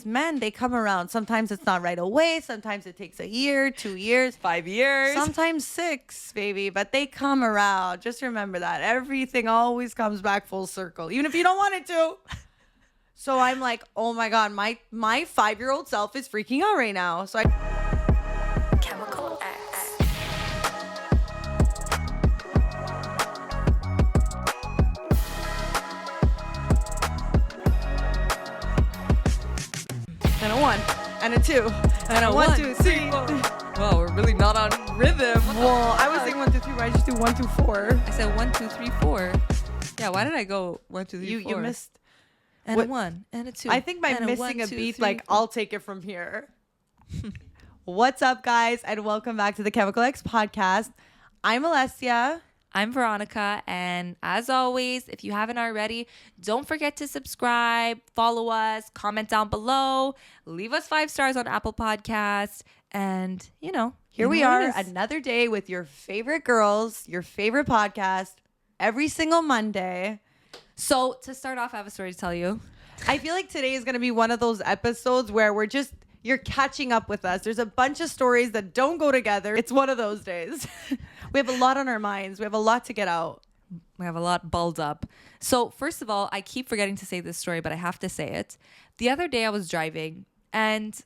Men, they come around. Sometimes it's not right away. Sometimes it takes a year, 2 years, 5 years. sometimes 6, baby. But they come around. Just remember that. Everything always comes back full circle, even if you don't want it to. So I'm like, oh my God, my 5-year-old self is freaking out right now. So Chemical X. and a 1, and a 2, and a 1, 2, 3. Wow, we're really not on rhythm. Well, I was saying 1, 2, 3, but I just do 1, 2, 4. I said 1, 2, 3, 4. Yeah, why did I go 1, 2, 3, 4? You missed. And what- a 1 and a 2. I think by and missing 1, a 2, beat, 3, like 4. I'll take it from here. What's up, guys, and welcome back to the Chemical X podcast. I'm Alessia. I'm Veronica, and as always, if you haven't already, don't forget to subscribe, follow us, comment down below, leave us 5 stars on Apple Podcasts, and Here we know what are, it is. another day with your favorite girls, your favorite podcast, every single Monday. So to start off, I have a story to tell you. I feel like today is going to be one of those episodes where you're catching up with us. There's a bunch of stories that don't go together. It's one of those days. We have a lot on our minds. We have a lot to get out. We have a lot balled up. So first of all, I keep forgetting to say this story, but I have to say it. The other day I was driving, and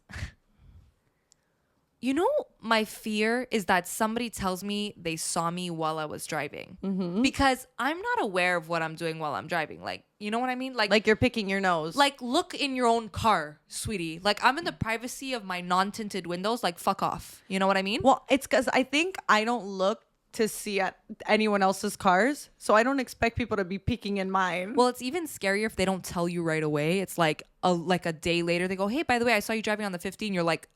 my fear is that somebody tells me they saw me while I was driving, because I'm not aware of what I'm doing while I'm driving. Like, you know what I mean? Like you're picking your nose. Like, look in your own car, sweetie. Like, I'm in the privacy of my non-tinted windows. Like, fuck off. You know what I mean? Well, it's because I think I don't look to see at anyone else's cars, so I don't expect people to be peeking in mine. Well, it's even scarier if they don't tell you right away. It's like a day later, they go, hey, by the way, I saw you driving on the 15. You're like,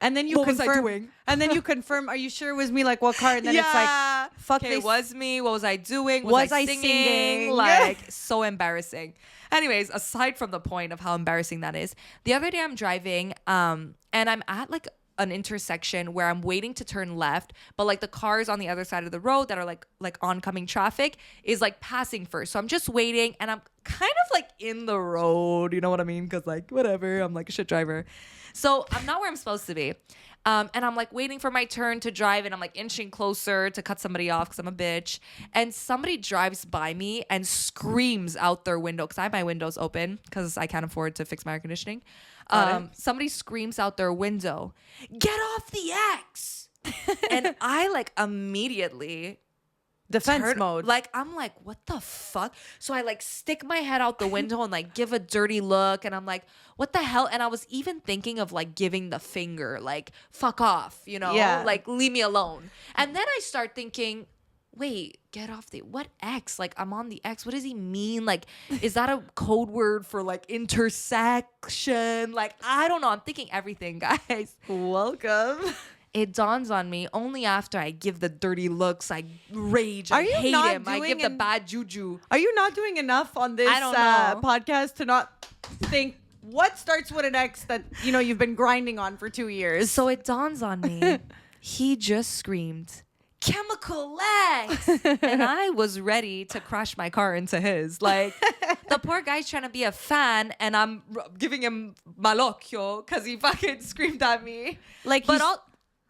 and then you what was I confirm, doing? and then you confirm, are you sure it was me? Like, what car? And then it's like, fuck, okay, it was me. What was I doing? Was I singing? Like, so embarrassing. Anyways, aside from the point of how embarrassing that is, the other day I'm driving, and I'm at like an intersection where I'm waiting to turn left, but like the cars on the other side of the road that are like oncoming traffic is like passing first. So I'm just waiting, and I'm kind of like in the road, you know what I mean? Because like, whatever, I'm like a shit driver. So I'm not where I'm supposed to be. And I'm like waiting for my turn to drive, and I'm like inching closer to cut somebody off because I'm a bitch. And somebody drives by me and screams out their window, because I have my windows open because I can't afford to fix my air conditioning. Somebody screams out their window, "Get off the X!" And I like immediately defense mode. Like, I'm like, what the fuck? So I like stick my head out the window and like give a dirty look, and I'm like, what the hell? And I was even thinking of like giving the finger, like, fuck off, Yeah. like, leave me alone. And then I start thinking, wait, get off the, what X? Like, I'm on the X. What does he mean? Like, is that a code word for like intersection? Like, I don't know. I'm thinking everything, guys. Welcome. It dawns on me only after I give the dirty looks, I rage, Are I you hate not him, I doing give the an- bad juju. Are you not doing enough on this I don't know. podcast to not think what starts with an X that you've been grinding on for 2 years? So it dawns on me, he just screamed, "Chemical X!" And I was ready to crash my car into his. Like, the poor guy's trying to be a fan, and I'm giving him malocchio because he fucking screamed at me. Like, But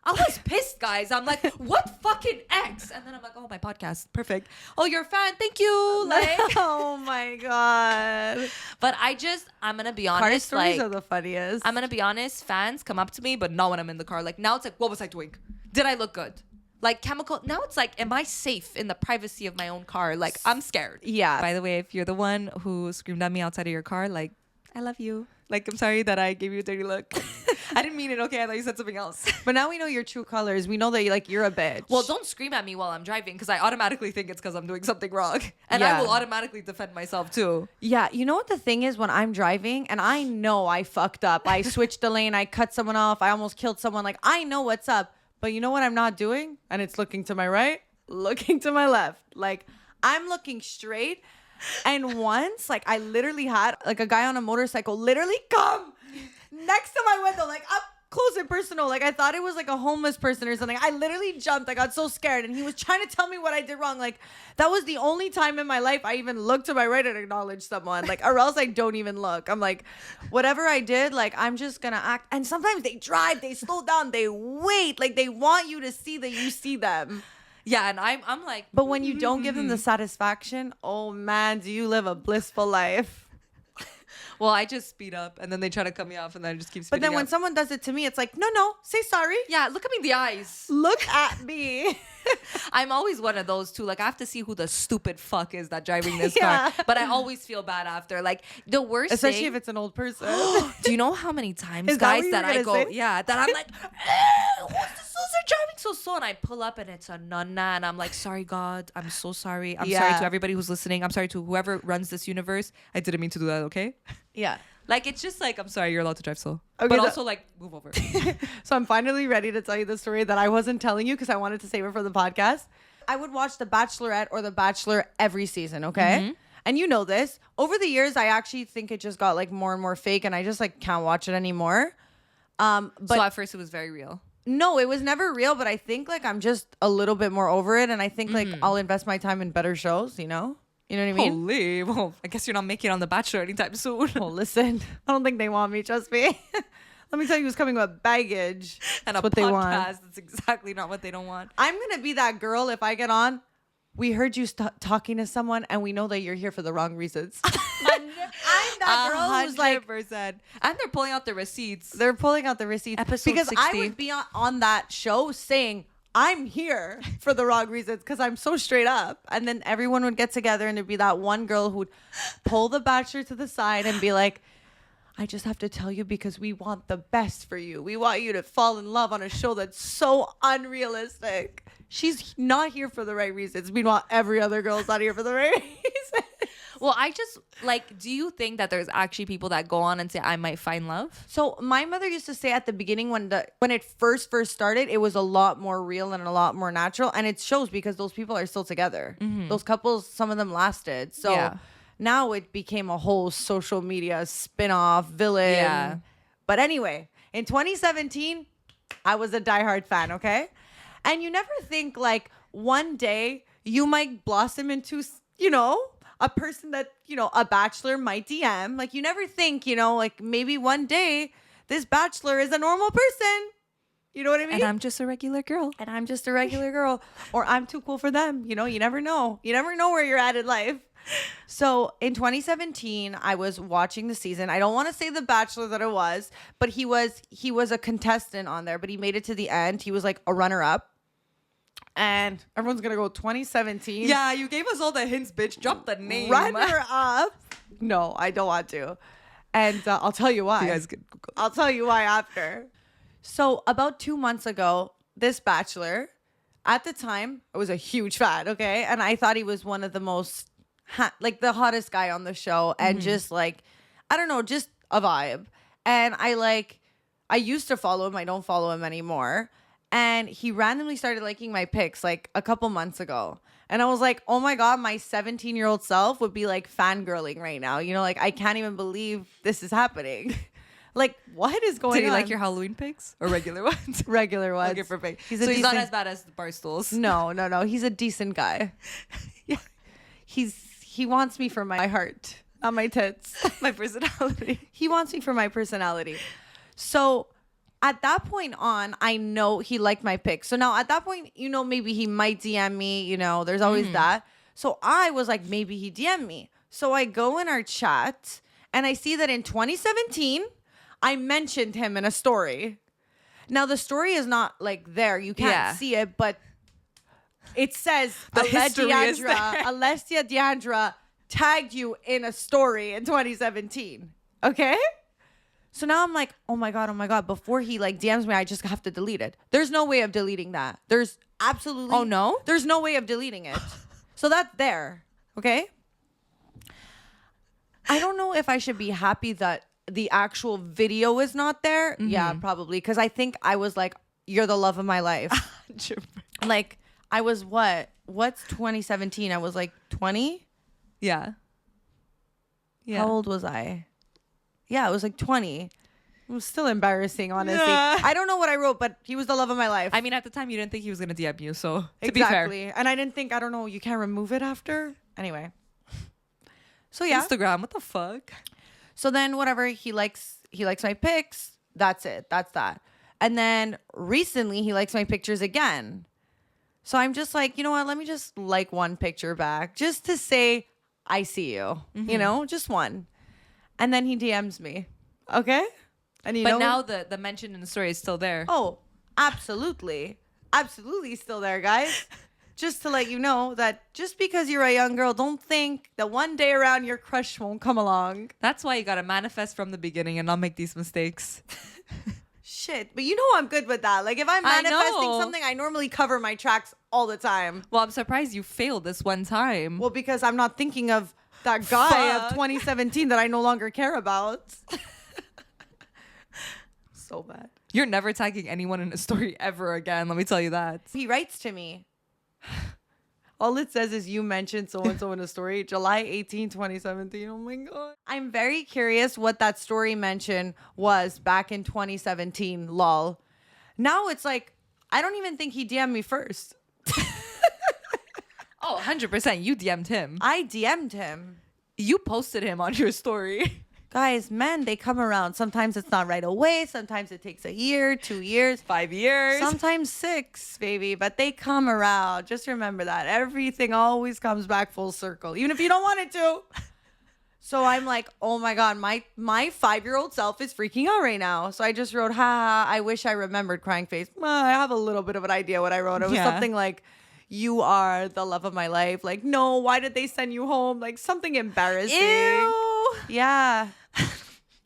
I was pissed, guys. I'm like, what fucking X? And then I'm like, oh, my podcast. Perfect. Oh, you're a fan. Thank you. Like, oh my God. but I'm going to be Car honest. stories Like, are the funniest. I'm going to be honest. Fans come up to me, but not when I'm in the car. Like, now it's like, what was I doing? Did I look good? Like, chemical. Now it's like, am I safe in the privacy of my own car? Like, I'm scared. Yeah. By the way, if you're the one who screamed at me outside of your car, like, I love you. Like, I'm sorry that I gave you a dirty look. I didn't mean it. Okay, I thought you said something else. But now we know your true colors. We know that you're a bitch. Well, don't scream at me while I'm driving, because I automatically think it's because I'm doing something wrong. And Yeah. I will automatically defend myself too. Yeah, you know what the thing is when I'm driving and I know I fucked up. I switched the lane. I cut someone off. I almost killed someone. Like, I know what's up. But you know what I'm not doing? And it's looking to my right, looking to my left. Like, I'm looking straight. And once, like, I literally had like a guy on a motorcycle literally come next to my window, like up close and personal. Like I thought it was like a homeless person or something. I literally jumped. I got so scared, and he was trying to tell me what I did wrong. Like that was the only time in my life I even looked to my right and acknowledged someone. Like or else I don't even look. I'm like, whatever I did, like I'm just gonna act. And sometimes they drive, they slow down, they wait, like they want you to see that you see them. Yeah, and I'm like, But when you don't give them the satisfaction, oh man, do you live a blissful life? well, I just speed up, and then they try to cut me off, and then I just keep speeding But then when up. someone does it to me, it's like, no, say sorry. Yeah, look at me in the eyes. Look at me. I'm always one of those too. Like I have to see who the stupid fuck is that driving this Yeah. car. But I always feel bad after. Like the worst Especially thing, if it's an old person. do you know how many times, Is that guys, what you that were I gonna go, say? yeah, that I'm like, who's driving so slow? And I pull up and it's a nonna, and I'm like, sorry, God, I'm so sorry. I'm sorry Yeah. to everybody who's listening. I'm sorry to whoever runs this universe. I didn't mean to do that. Okay. Yeah. Like it's just like I'm sorry. You're allowed to drive slow, Okay, but that- also like move over. So I'm finally ready to tell you the story that I wasn't telling you because I wanted to save it for the podcast. I would watch The Bachelorette or The Bachelor every season, okay? And you know this. Over the years, I actually think it just got like more and more fake, and I just like can't watch it anymore. But So at first it was very real. no, it was never real. But I think like I'm just a little bit more over it, and I think like I'll invest my time in better shows. You know what I mean? Holy, well, I guess you're not making it on The Bachelor anytime soon. Well, listen, I don't think they want me. Trust me. Let me tell you who's coming with baggage. And That's a what they want. podcast. That's exactly not what they don't want. I'm gonna be that girl if I get on. We heard you talking to someone, and we know that you're here for the wrong reasons. I'm that girl who's like, 100%. And they're pulling out the receipts. they're pulling out the receipts Episode because I 60. would be on that show saying I'm here for the wrong reasons because I'm so straight up, and then everyone would get together, and there'd be that one girl who'd pull the bachelor to the side and be like, I just have to tell you because we want the best for you. We want you to fall in love on a show that's so unrealistic. She's not here for the right reasons. Meanwhile, every other girl's not here for the right reasons. Well, I just like, do you think that there's actually people that go on and say, I might find love? So my mother used to say at the beginning when it first started, it was a lot more real and a lot more natural. And it shows because those people are still together. Those couples, some of them lasted. So Yeah. now it became a whole social media spin-off villain. Yeah. But anyway, in 2017, I was a diehard fan, okay? And you never think like one day you might blossom into, a person that, a bachelor might DM. Like you never think, like maybe one day this bachelor is a normal person. You know what I mean? And I'm just a regular girl. And I'm just a regular girl, or I'm too cool for them. You never know. You never know where you're at in life. So in 2017, I was watching the season. I don't want to say the Bachelor that it was, but he was a contestant on there, but he made it to the end. He was like a runner-up. And everyone's going to go 2017. Yeah, you gave us all the hints, bitch. Drop the name. Runner-up. No, I don't want to. And I'll tell you why. You guys can Google. I'll tell you why after. So about 2 months ago, this Bachelor, at the time, I was a huge fan, okay? And I thought he was one of the most, the hottest guy on the show. And just like, I don't know, just a vibe. And I used to follow him. I don't follow him anymore. And he randomly started liking my pics like a couple months ago. And I was like, oh my God, my 17-year-old self would be like fangirling right now. Like I can't even believe this is happening. Like, what is going on? Did he like your Halloween pics or regular ones? Regular ones? Okay, perfect. He's He's not decent- as bad as the Barstools. No. He's a decent guy. Yeah. He wants me for my heart, not my tits. My personality. He wants me for my personality. So at that point on, I know he liked my pics. So now at that point, maybe he might DM me, there's always that. So I was like, maybe he DM me. So I go in our chat and I see that in 2017, I mentioned him in a story. Now the story is not like there. You can't see it, but it says Alessia Deandra tagged you in a story in 2017. Okay? So now I'm like, oh my God. Before he DMs me, I just have to delete it. There's no way of deleting that. There's absolutely. Oh, no? There's no way of deleting it. So that's there. Okay? I don't know if I should be happy that the actual video is not there. Yeah, probably. Because I think I was like, you're the love of my life. Like, I was what? What's 2017? I was like 20? Yeah. How old was I? Yeah, I was like 20. It was still embarrassing, honestly. Yeah. I don't know what I wrote, but he was the love of my life. I mean, at the time, you didn't think he was gonna DM you, so to be fair, exactly. And I didn't think, I don't know, you can't remove it after. Anyway. So yeah. Instagram, what the fuck? So then whatever, he likes my pics. That's it. That's that. And then recently he likes my pictures again. So I'm just like, you know what? Let me just like one picture back just to say I see you. You know, just one. And then he DMs me. Okay? And you But know now the mention in the story is still there. Oh, absolutely. Absolutely still there, guys. Just to let you know that just because you're a young girl, don't think that one day around your crush won't come along. That's why you gotta manifest from the beginning and not make these mistakes. Shit. But you know I'm good with that. Like if I'm I manifesting know. something, I normally cover my tracks all the time. Well, I'm surprised you failed this one time. Well, because I'm not thinking of that guy of Fuck. 2017 that I no longer care about. So bad. You're never tagging anyone in a story ever again. Let me tell you that. He writes to me. All it says is you mentioned so-and-so in a story. July 18, 2017. Oh my God. I'm very curious what that story mention was back in 2017. Lol. Now it's like, I don't even think he DM'd me first. Oh, 100%. You DM'd him. I DM'd him. You posted him on your story. Guys, men, they come around. Sometimes it's not right away. Sometimes it takes a year, 2 years. 5 years. Sometimes 6, baby, but they come around. Just remember that. Everything always comes back full circle, even if you don't want it to. So I'm like, oh my God, my 5-year-old self is freaking out right now. So I just wrote, ha, I wish I remembered crying face. I have a little bit of an idea what I wrote. It was Yeah. something like, you are the love of my life. Like, no, why did they send you home? Like something embarrassing. Ew. Yeah.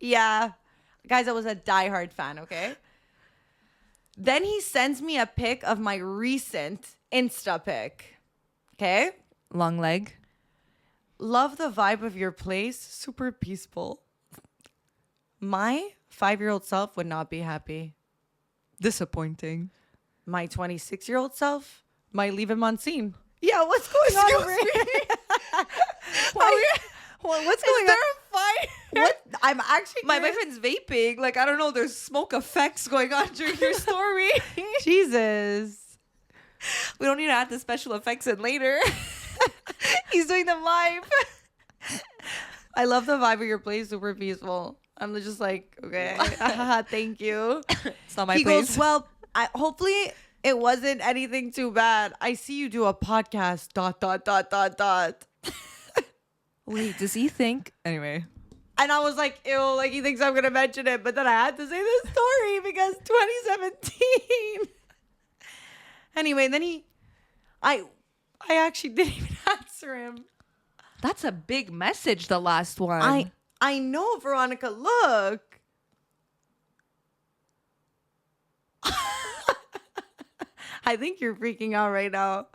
Yeah. Guys, I was a diehard fan, okay? Then he sends me a pic of my recent Insta pic. Okay? Long leg. Love the vibe of your place. Super peaceful. My 5-year-old self would not be happy. Disappointing. My 26-year-old self might leave him on scene. Yeah, what's going on over here? What's going Is there on? a fire? What? I'm actually My curious. boyfriend's vaping. Like, I don't know. There's smoke effects going on during your story. Jesus. We don't need to add the special effects in later. He's doing them live. I love the vibe of your place. Super peaceful. I'm just like, okay, thank you. It's not my He place. goes, well, hopefully it wasn't anything too bad. I see you do a podcast. ... Wait, does he think? Anyway. And I was like, ew, like he thinks I'm gonna mention it, but then I had to say this story because 2017. Anyway, then I actually didn't even answer him. That's a big message, the last one. I know, Veronica. Look. I think you're freaking out right now.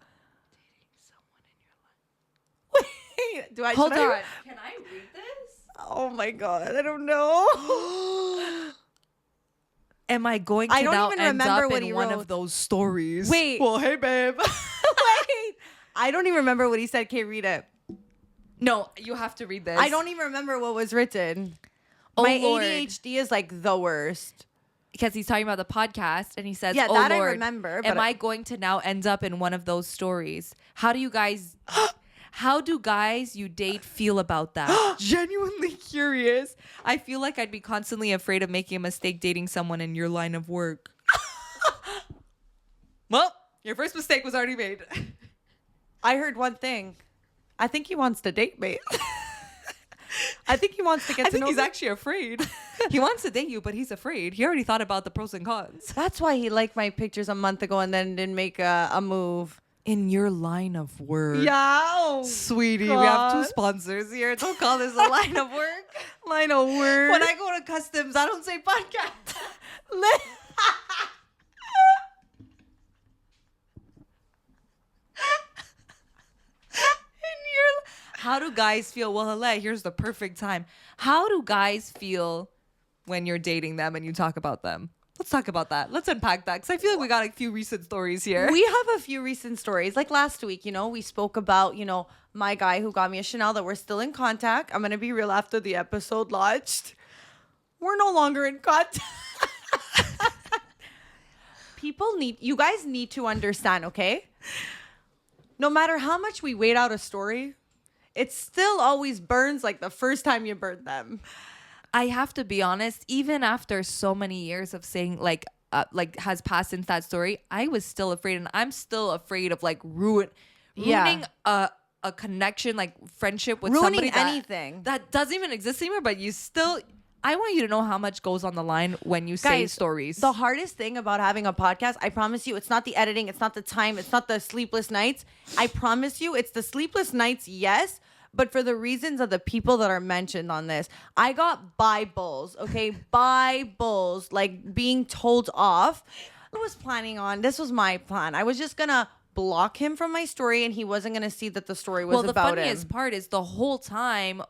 Wait, do I? Hold should I- on. Can I read this? Oh my God, I don't know. Am I going to I don't now even end remember up what in he one wrote. of those stories? Wait. Well, hey, babe. Wait, I don't even remember what he said. Can't read it. No, you have to read this. I don't even remember what was written. Oh, My Lord. ADHD is like the worst. Because he's talking about the podcast and he says, Yeah, oh, that I Lord, remember, am but- I going to now end up in one of those stories? How do guys you date feel about that? Genuinely curious. I feel like I'd be constantly afraid of making a mistake dating someone in your line of work. Well, your first mistake was already made. I heard one thing. I think he wants to date me. I think he wants to get I to think know he's me. actually afraid. He wants to date you, but he's afraid. He already thought about the pros and cons. That's why he liked my pictures a month ago and then didn't make a move. In your line of work. Yeah. Sweetie, God. we have 2 sponsors here. Don't call this a line of work. Line of work. When I go to customs, I don't say podcast. How do guys feel? Well, Alessia, here's the perfect time. How do guys feel when you're dating them and you talk about them? Let's talk about that. Let's unpack that because I feel like we got a few recent stories here. We have a few recent stories. Like last week, we spoke about, my guy who got me a Chanel that we're still in contact. I'm going to be real after the episode launched. we're no longer in contact. You guys need to understand, okay? No matter how much we wait out a story, it still always burns like the first time you burned them. I have to be honest, even after so many years of saying like has passed since that story, I was still afraid, and I'm still afraid of like ruining a connection, like friendship with Ruining somebody anything that doesn't even exist anymore, but I want you to know how much goes on the line when you say stories. The hardest thing about having a podcast, I promise you, it's not the editing, it's not the time, it's not the sleepless nights. I promise you, it's the sleepless nights, yes, but for the reasons of the people that are mentioned on this. I got Bibles, okay? Bibles, like being told off. This was my plan. I was just gonna block him from my story, and he wasn't gonna see that the story was about him. Well, the funniest part is the whole time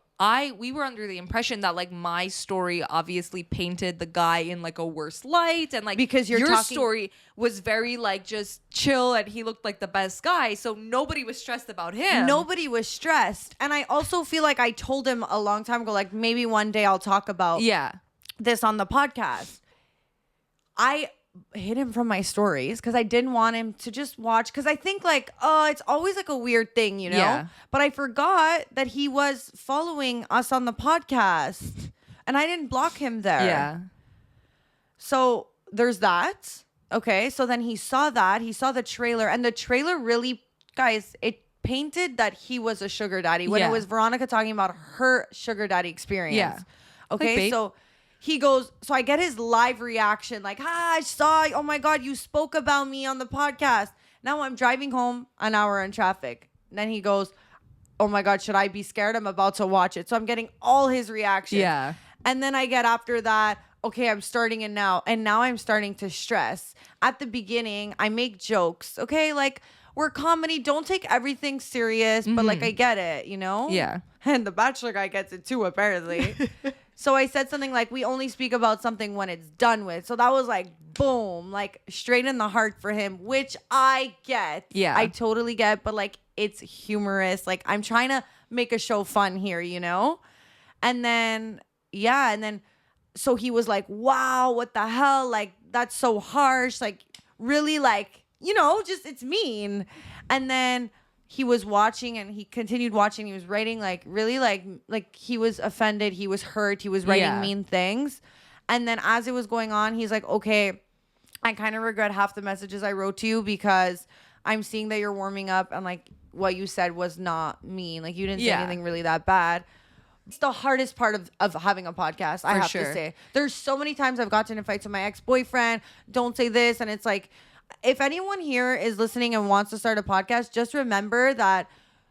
we were under the impression that like my story obviously painted the guy in like a worse light, and like because your story was very like just chill and he looked like the best guy, so nobody was stressed about him. Nobody was stressed. And I also feel like I told him a long time ago, like maybe one day I'll talk about this on the podcast. I hid him from my stories because I didn't want him to just watch, because I think like, it's always like a weird thing, you know? Yeah. But I forgot that he was following us on the podcast and I didn't block him there. Yeah. So there's that. Okay. So then he saw that. He saw the trailer, and the trailer really, guys, it painted that he was a sugar daddy when it was Veronica talking about her sugar daddy experience. Yeah. Okay. So he goes, so I get his live reaction, like, I saw, oh my God, you spoke about me on the podcast. Now I'm driving home an hour in traffic. And then he goes, oh my God, should I be scared? I'm about to watch it. So I'm getting all his reactions. Yeah. And then I get after that, okay, I'm starting it now. And now I'm starting to stress. At the beginning, I make jokes, okay? Like, we're comedy. Don't take everything serious. But like, I get it, you know? Yeah. And the Bachelor guy gets it too, apparently. So I said something like, we only speak about something when it's done with. So that was like, boom, like straight in the heart for him, which I get. Yeah. I totally get. But like, it's humorous. Like, I'm trying to make a show fun here, you know? And then, so he was like, wow, what the hell? Like, that's so harsh. Like, really, like, you know, just it's mean. And then he was watching, and he continued watching. He was writing like really like he was offended. He was hurt. He was writing mean things. And then as it was going on, he's like, okay, I kind of regret half the messages I wrote to you because I'm seeing that you're warming up, and like what you said was not mean. Like, you didn't say anything really that bad. It's the hardest part of having a podcast, I have to say. There's so many times I've gotten in fights with my ex-boyfriend. Don't say this. And it's like, if anyone here is listening and wants to start a podcast, just remember that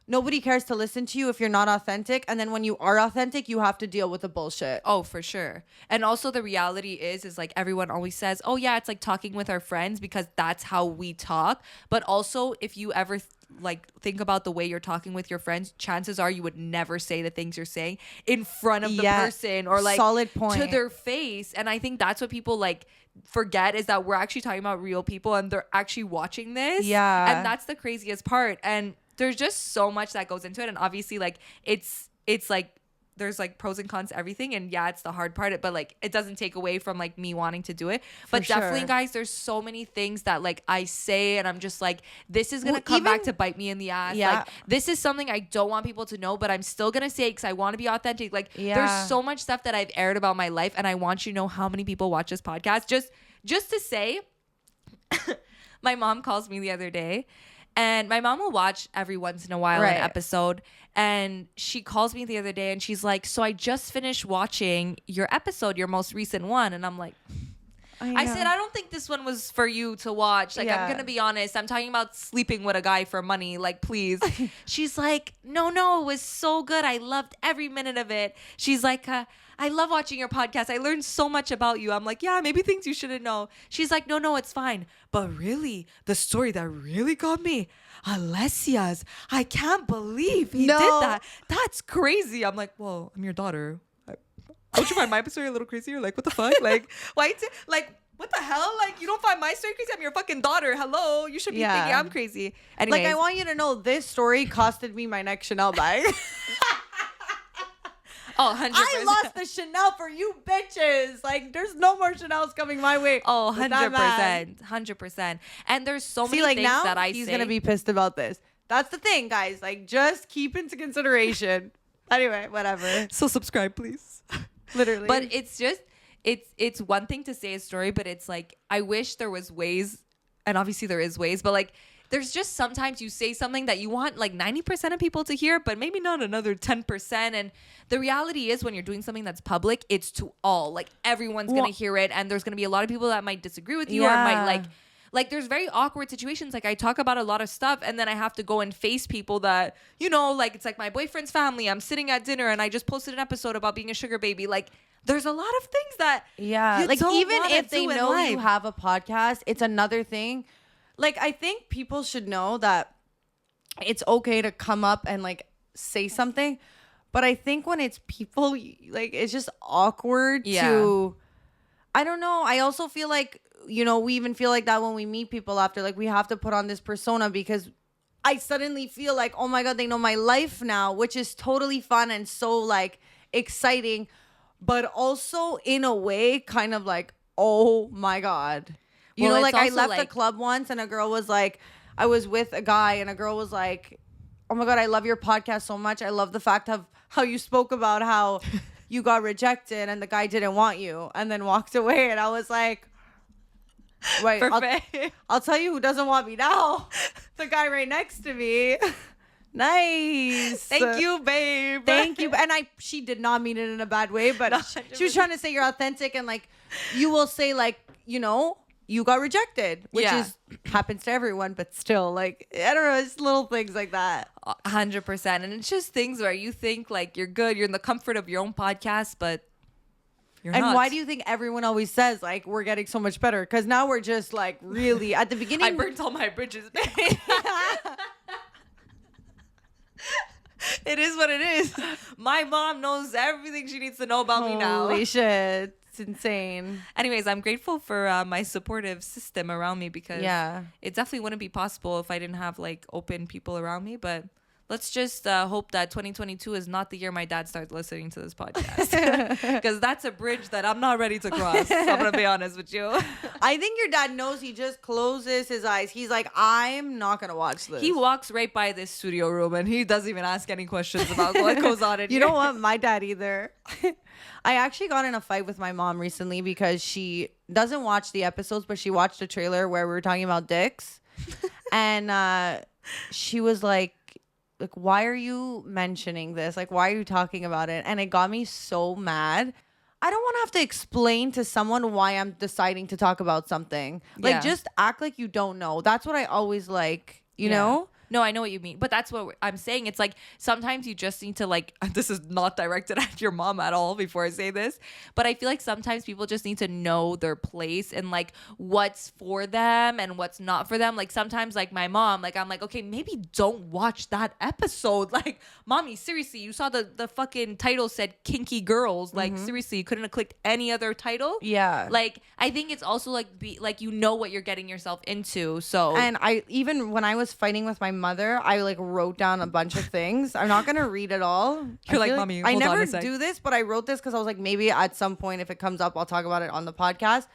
nobody cares to listen to you if you're not authentic. And then when you are authentic, you have to deal with the bullshit. Oh, for sure. And also the reality is like everyone always says, oh yeah, it's like talking with our friends because that's how we talk. But also if you ever like think about the way you're talking with your friends, chances are you would never say the things you're saying in front of the person or like solid point to their face. And I think that's what people like forget, is that we're actually talking about real people and they're actually watching this. Yeah. And that's the craziest part. And there's just so much that goes into it. And obviously like it's like there's like pros and cons to everything, and it's the hard part, but like it doesn't take away from like me wanting to do it. But definitely guys, there's so many things that like I say and I'm just like, this is gonna come back to bite me in the ass. Like, this is something I don't want people to know, but I'm still gonna say it because I want to be authentic. Like there's so much stuff that I've aired about my life, and I want you to know how many people watch this podcast. Just to say, my mom calls me the other day. And my mom will watch every once in a while an episode. And she calls me the other day and she's like, so I just finished watching your episode, your most recent one. And I'm like, I said, I don't think this one was for you to watch. Like, I'm going to be honest. I'm talking about sleeping with a guy for money. Like, please. She's like, no, it was so good. I loved every minute of it. She's like, I love watching your podcast. I learned so much about you. I'm like, yeah, maybe things you shouldn't know. She's like, no, it's fine. But really, the story that really got me, Alessia's. I can't believe he did that. That's crazy. I'm like, well, I'm your daughter. Don't you find my story a little crazier? Like, what the fuck? Like, why? Like, what the hell? Like, you don't find my story crazy? I'm your fucking daughter. Hello. You should be thinking I'm crazy. Anyways. Like, I want you to know this story costed me my next Chanel bag. Oh, 100%. I lost the Chanel for you bitches. Like, there's no more Chanel's coming my way. Oh, With that man. 100%. And there's so See, many like things now that I he's say. gonna be pissed about this. That's the thing, guys. Like, just keep into consideration. Anyway, whatever. So subscribe, please. Literally. But it's just, it's one thing to say a story, but it's like, I wish there was ways, and obviously there is ways, but like, there's just sometimes you say something that you want like 90% of people to hear, but maybe not another 10%. And the reality is when you're doing something that's public, it's to all. Like everyone's going to hear it. And there's going to be a lot of people that might disagree with you or might like there's very awkward situations. Like I talk about a lot of stuff and then I have to go and face people that, you know, like it's like my boyfriend's family. I'm sitting at dinner and I just posted an episode about being a sugar baby. Like there's a lot of things that you like don't even wanna if they do in know life. you have a podcast, it's another thing. Like, I think people should know that it's okay to come up and like say something. But I think when it's people, like, it's just awkward to, I don't know. I also feel like, you know, we even feel like that when we meet people after, like, we have to put on this persona because I suddenly feel like, oh my God, they know my life now, which is totally fun and so like exciting. But also in a way, kind of like, oh my God. You know, like I left the club once and a girl was like, I was with a guy and a girl was like, oh my God, I love your podcast so much. I love the fact of how you spoke about how you got rejected and the guy didn't want you and then walked away. And I was like, wait, I'll tell you who doesn't want me now. The guy right next to me. Nice. Thank you, babe. Thank you. And she did not mean it in a bad way, but she was trying to say you're authentic and like, you will say like, you know, you got rejected, which is happens to everyone, but still, like, I don't know, it's little things like that. 100%. And it's just things where you think like you're good, you're in the comfort of your own podcast, but you're not. And why do you think everyone always says like we're getting so much better? Because now we're just like really at the beginning. I burnt all my bridges, babe. It is what it is. My mom knows everything she needs to know about me now. Holy shit. It's insane. Anyways, I'm grateful for my supportive system around me because it definitely wouldn't be possible if I didn't have like open people around me. But let's just hope that 2022 is not the year my dad starts listening to this podcast because that's a bridge that I'm not ready to cross. So I'm going to be honest with you. I think your dad knows. He just closes his eyes. He's like, I'm not going to watch this. He walks right by this studio room and he doesn't even ask any questions about what goes on in here. You don't want my dad either. I actually got in a fight with my mom recently because she doesn't watch the episodes, but she watched a trailer where we were talking about dicks. And she was like, why are you mentioning this? Like, why are you talking about it? And it got me so mad. I don't want to have to explain to someone why I'm deciding to talk about something. Like, just act like you don't know. That's what I always like, you know? No, I know what you mean. But that's what I'm saying. It's like sometimes you just need to like, this is not directed at your mom at all before I say this. But I feel like sometimes people just need to know their place and like what's for them and what's not for them. Like sometimes like my mom, like I'm like, okay, maybe don't watch that episode. Like, mommy, seriously, you saw the fucking title said kinky girls. Like seriously, you couldn't have clicked any other title. Yeah. Like I think it's also like like you know what you're getting yourself into. So and I even when I was fighting with my mother, I like wrote down a bunch of things. I'm not gonna read it all. You're like, mommy, I hold on never a sec. do this, but I wrote this because I was like, maybe at some point if it comes up, I'll talk about it on the podcast.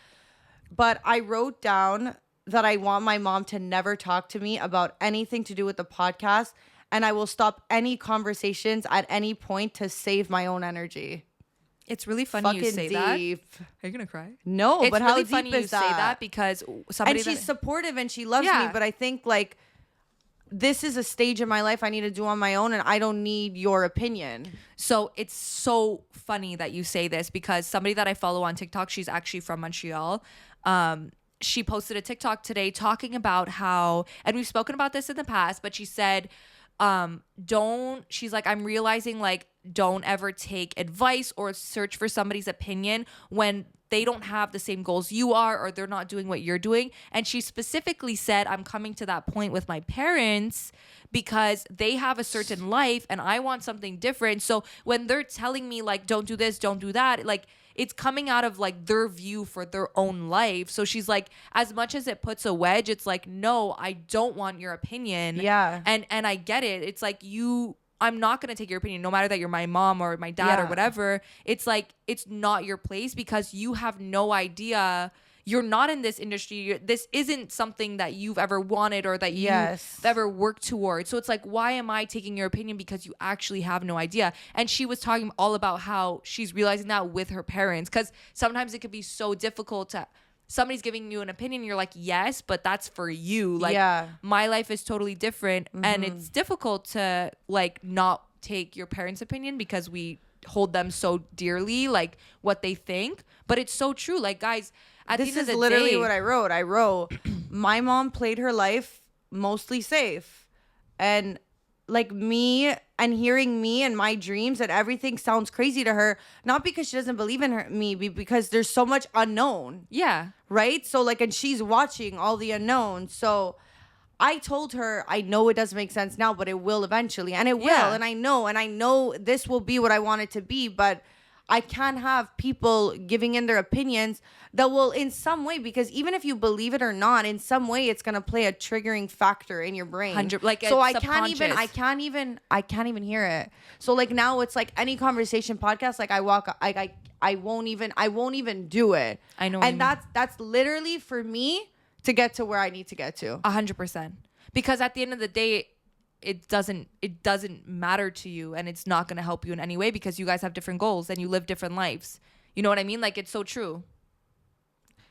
But I wrote down that I want my mom to never talk to me about anything to do with the podcast, and I will stop any conversations at any point to save my own energy. It's really funny you say that. Deep. Are you gonna cry? No, It's but how really deep funny is you say that because somebody and she's that, supportive and she loves Yeah. me, but I think like this is a stage in my life I need to do on my own and I don't need your opinion. So it's so funny that you say this because somebody that I follow on TikTok, she's actually from Montreal. She posted a TikTok today talking about how, and we've spoken about this in the past, but she said, she's like, I'm realizing like, don't ever take advice or search for somebody's opinion when they don't have the same goals you are or they're not doing what you're doing. And she specifically said, I'm coming to that point with my parents because they have a certain life and I want something different. So when they're telling me like, don't do this, don't do that, like it's coming out of like their view for their own life. So she's like, as much as it puts a wedge, it's like, no, I don't want your opinion. Yeah. And I get it. It's like I'm not going to take your opinion, no matter that you're my mom or my dad or Yeah. whatever. It's like, it's not your place because you have no idea. You're not in this industry. This isn't something that you've ever wanted or that Yes. you've ever worked towards. So it's like, why am I taking your opinion because you actually have no idea? And she was talking all about how she's realizing that with her parents, because sometimes it could be so difficult to, somebody's giving you an opinion, you're like, yes, but that's for you. Like, Yeah. my life is totally different. And it's difficult to like not take your parents' opinion because we hold them so dearly, like what they think. But it's so true. Like, guys, at This the end is of the literally day, what I wrote. I wrote, my mom played her life mostly safe. And like me and hearing me and my dreams and everything sounds crazy to her, not because she doesn't believe in me, because there's so much unknown. yeah. Right? So like, and she's watching all the unknowns. So I told her, I know it doesn't make sense now, but it will eventually. And it Yeah. will. And I know this will be what I want it to be, but I can't have people giving in their opinions that will in some way, because even if you believe it or not, in some way it's gonna play a triggering factor in your brain. 100 like so it's I can't even hear it. So like now it's like any conversation podcast, like I won't even do it. I know what And you mean. that's literally for me to get to where I need to get to. 100%. Because at the end of the day, it doesn't matter to you, and it's not going to help you in any way because you guys have different goals and you live different lives. You know what I mean? Like, it's so true.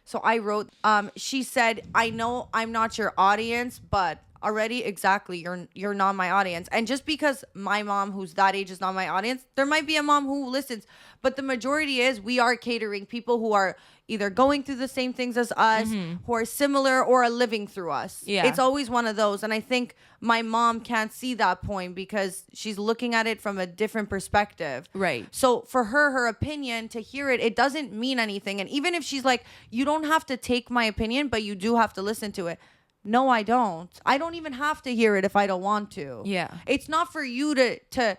So I wrote, she said, I know I'm not your audience, but already exactly, you're not my audience. And just because my mom who's that age is not my audience, there might be a mom who listens, but the majority is we are catering people who are either going through the same things as us, who are similar or are living through us. Yeah. It's always one of those. And I think my mom can't see that point because she's looking at it from a different perspective. Right. So for her opinion, to hear it, it doesn't mean anything. And even if she's like, you don't have to take my opinion, but you do have to listen to it. No, I don't. I don't even have to hear it if I don't want to. Yeah. It's not for you to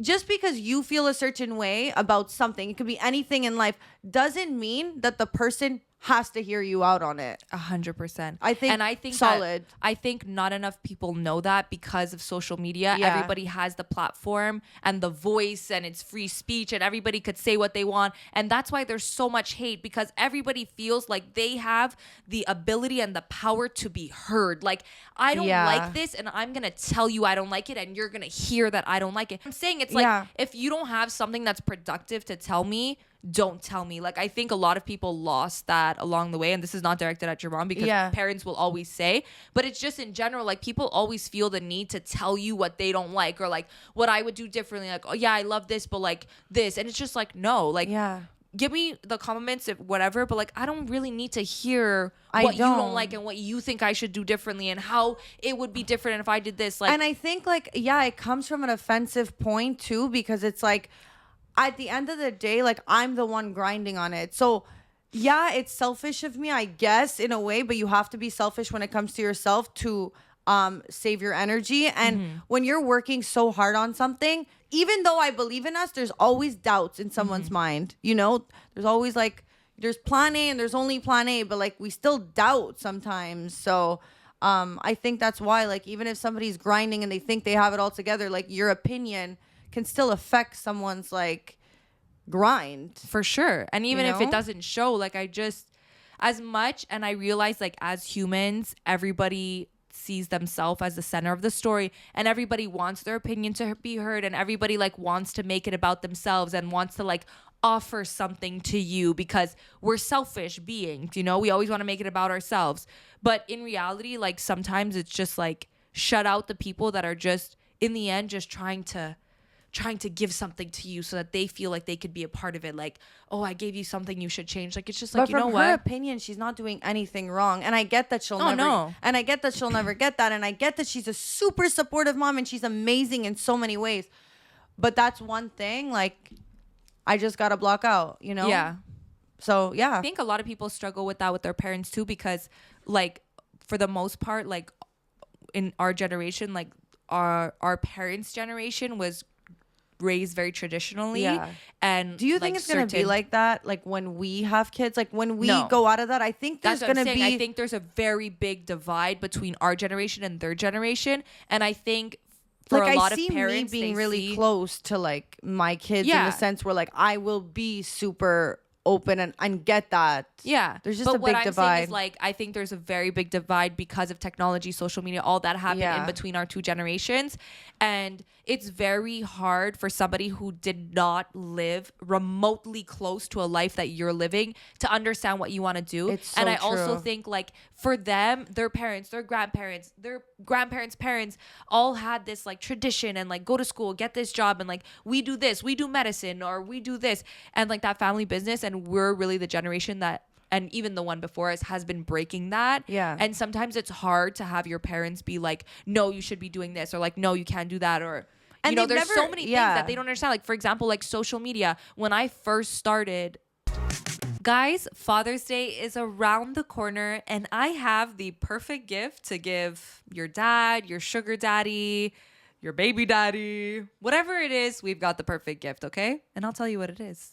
just because you feel a certain way about something, it could be anything in life, doesn't mean that the person has to hear you out on it. 100%. I think solid. I think not enough people know that because of social media. Yeah. Everybody has the platform and the voice, and it's free speech, and everybody could say what they want. And that's why there's so much hate, because everybody feels like they have the ability and the power to be heard. Like, I don't Yeah. like this, and I'm going to tell you I don't like it, and you're going to hear that I don't like it. I'm saying it's like, Yeah. if you don't have something that's productive to tell me, don't tell me. Like, I think a lot of people lost that along the way, and this is not directed at your mom because Yeah. parents will always say, but it's just in general, like, people always feel the need to tell you what they don't like, or like what I would do differently, like, oh yeah, I love this, but like this. And it's just like, no, like, Yeah. give me the compliments, if whatever, but like, I don't really need to hear I what you don't don't. like and what you think I should do differently and how it would be different if I did this. Like, And I think like, yeah, it comes from an offensive point too, because it's like, at the end of the day, like, I'm the one grinding on it. So yeah, it's selfish of me, I guess, in a way, but you have to be selfish when it comes to yourself to save your energy. And when you're working so hard on something, even though I believe in us, there's always doubts in someone's mind. You know, there's always like, there's plan A and there's only plan A, but like, we still doubt sometimes. So I think that's why, like, even if somebody's grinding and they think they have it all together, like, your opinion can still affect someone's like grind. for sure. And even if it know? doesn't show, like, I just, as much, and I realize, like, as humans, everybody sees themselves as the center of the story, and everybody wants their opinion to be heard, and everybody like wants to make it about themselves and wants to like offer something to you, because we're selfish beings, you know, we always want to make it about ourselves. But in reality, like, sometimes it's just like, shut out the people that are just in the end just trying to give something to you so that they feel like they could be a part of it. Like, oh, I gave you something, you should change. Like, it's just like, But you know from what? her opinion, she's not doing anything wrong, and I get that she'll Oh, never. no. And I get that she'll never get that, and I get that she's a super supportive mom and she's amazing in so many ways. But that's one thing, like, I just gotta block out, you know? Yeah. So yeah, I think a lot of people struggle with that with their parents too, because like, for the most part, like, in our generation, like, our parents' generation was raised very traditionally. Yeah. And do you think it's gonna be like that? Like, when we have kids, like when we No. go out of that, I think there's That's what I'm gonna saying. be. I think there's a very big divide between our generation and their generation, and I think for like a lot I see of parents, me being they really see- close to like my kids in Yeah. the sense where like I will be super open and get that. Yeah. There's just but a what big I'm divide. saying is like I think there's a very big divide because of technology, social media, all that happened Yeah. in between our two generations. And it's very hard for somebody who did not live remotely close to a life that you're living to understand what you want to do. It's and so I also true. think like for them, their parents, their grandparents' parents all had this like tradition and like go to school, get this job, and like we do this, we do medicine, or we do this, and like that family business. And we're really the generation that, and even the one before us, has been breaking that. Yeah. And sometimes it's hard to have your parents be like, no, you should be doing this, or like, no, you can't do that, or And you know, they've there's never- so many yeah. things that they don't understand. Like, for example, like social media. When I first started, guys, Father's Day is around the corner, and I have the perfect gift to give your dad, your sugar daddy, your baby daddy, whatever it is. We've got the perfect gift, okay? And I'll tell you what it is.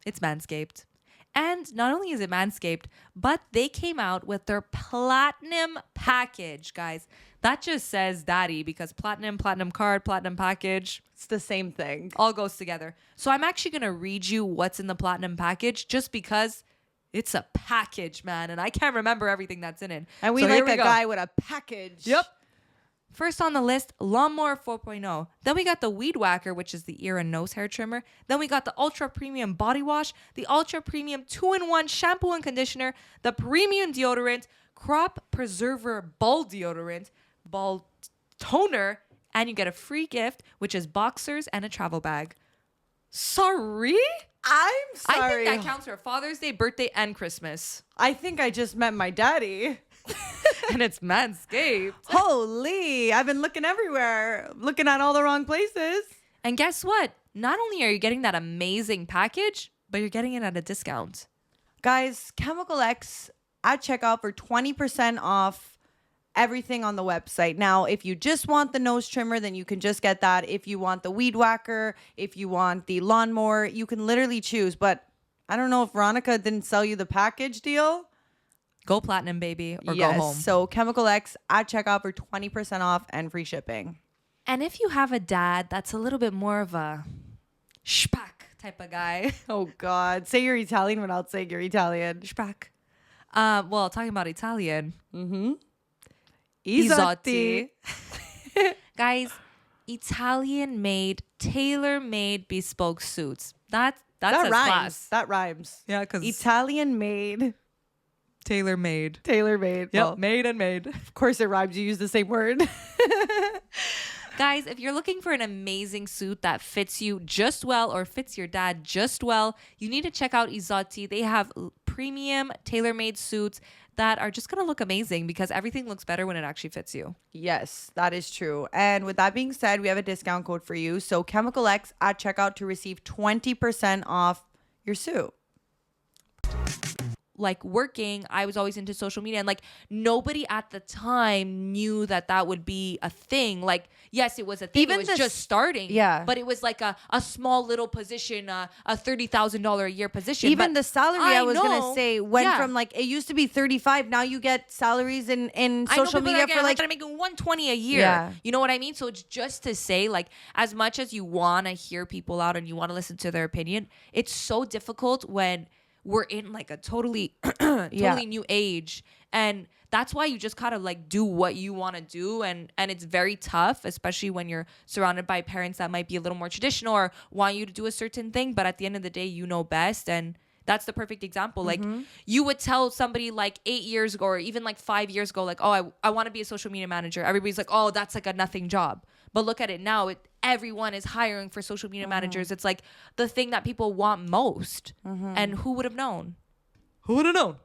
It's Manscaped. And not only is it Manscaped, but they came out with their platinum package, guys. That just says daddy, because platinum card, platinum package, It's the same thing. all goes together. So I'm actually going to read you what's in the platinum package just because it's a package, man. And I can't remember everything that's in it. And we So here like a go. guy with a package. Yep. First on the list, Lawnmower 4.0. Then we got the Weed Whacker, which is the ear and nose hair trimmer. Then we got the Ultra Premium Body Wash, the Ultra Premium 2-in-1 shampoo and conditioner, the Premium Deodorant, Crop Preserver Ball Deodorant, Ball Toner, and you get a free gift, which is boxers and a travel bag. Sorry? I'm sorry. I think that counts for Father's Day, birthday, and Christmas. I think I just met my daddy. And it's Manscaped. Holy, I've been looking everywhere, looking at all the wrong places. And guess what? Not only are you getting that amazing package, but you're getting it at a discount. Guys, Chemical X at checkout for 20% off everything on the website. Now, if you just want the nose trimmer, then you can just get that. If you want the Weed Whacker, if you want the lawnmower, you can literally choose. But I don't know if Veronica didn't sell you the package deal. Go platinum, baby, or Yes. go home. So Chemical X at checkout for 20% off and free shipping. And if you have a dad that's a little bit more of a spack type of guy, Oh God. Say you're Italian without saying you're Italian. spack. Well, talking about Italian, Isotti. guys, Italian-made, tailor-made, bespoke suits. That's That says rhymes. class. That rhymes. Yeah, because Italian made, tailor-made. tailor made. Well, made and made. of course it rhymes. You use the same word. Guys, if you're looking for an amazing suit that fits you just well or fits your dad just well, you need to check out Isotti. They have premium tailor-made suits that are just going to look amazing because everything looks better when it actually fits you. Yes, that is true. And with that being said, we have a discount code for you. So Chemical X at checkout to receive 20% off your suit. Like working, I was always into social media, and like nobody at the time knew that that would be a thing. Like, yes, it was a thing. Even it was this- just starting. yeah. But it was like a small little position, a $30,000 a year position. Even But the salary I was going to know- say went yeah. from like, it used to be 35. Now you get salaries in I know social people media that for like, I'm making 120 a year. Yeah. You know what I mean? So it's just to say, like, as much as you want to hear people out and you want to listen to their opinion, it's so difficult when we're in like a totally new age. And that's why you just kind of like do what you want to do. And it's very tough, especially when you're surrounded by parents that might be a little more traditional or want you to do a certain thing. But at the end of the day, you know best. And that's the perfect example. Like you would tell somebody like 8 years ago or even like 5 years ago, like, oh, I want to be a social media manager. Everybody's like, oh, that's like a nothing job. But look at it now. Everyone is hiring for social media managers. It's like the thing that people want most. And who would have known? Who would have known?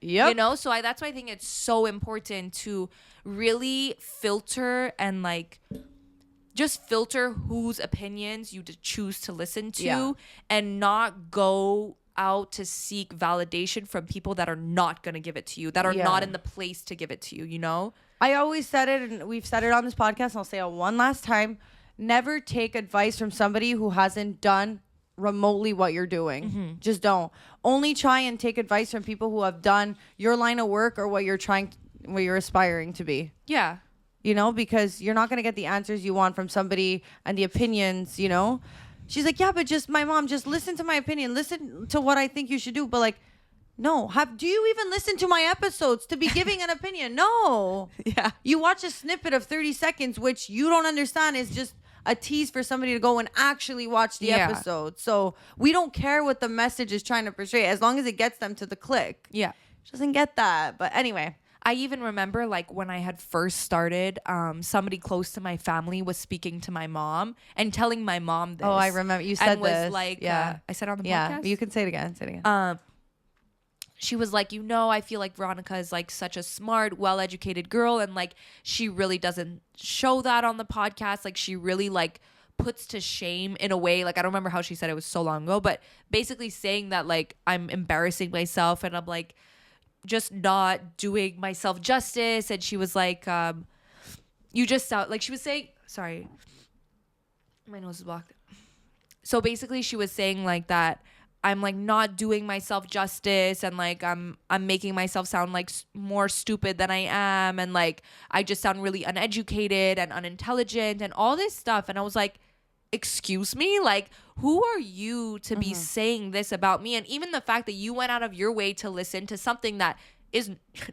yep. You know, so that's why I think it's so important to really filter and like just filter whose opinions you choose to listen to Yeah. and not go out to seek validation from people that are not going to give it to you, that are Yeah. not in the place to give it to you, you know? I always said it, and we've said it on this podcast, and I'll say it one last time. Never take advice from somebody who hasn't done remotely what you're doing. Just don't. Only try and take advice from people who have done your line of work or what you're aspiring to be. Yeah. because you're not going to get the answers you want from somebody and the opinions, She's like, yeah, but just my mom, just listen to my opinion. Listen to what I think you should do. But like, no, do you even listen to my episodes to be giving an opinion? No. Yeah. You watch a snippet of 30 seconds, which you don't understand is just a tease for somebody to go and actually watch the episode. So we don't care what the message is trying to portray as long as it gets them to the click. Yeah. She doesn't get that. But anyway. I even remember like when I had first started, somebody close to my family was speaking to my mom and telling my mom this. Oh, I remember. You said and was this. like, yeah. I said on the podcast? Yeah, you can say it again. She was like, I feel like Veronica is like such a smart, well-educated girl. And like, she really doesn't show that on the podcast. Like she really like puts to shame in a way. Like, I don't remember how she said it, was so long ago, but basically saying that like I'm embarrassing myself and I'm like just not doing myself justice. And she was like, you just sound like, she was saying, sorry, my nose is blocked. So basically she was saying like that I'm like not doing myself justice and like I'm making myself sound like more stupid than I am, and like I just sound really uneducated and unintelligent and all this stuff. And I was like, excuse me, like who are you to be saying this about me? And even the fact that you went out of your way to listen to something that is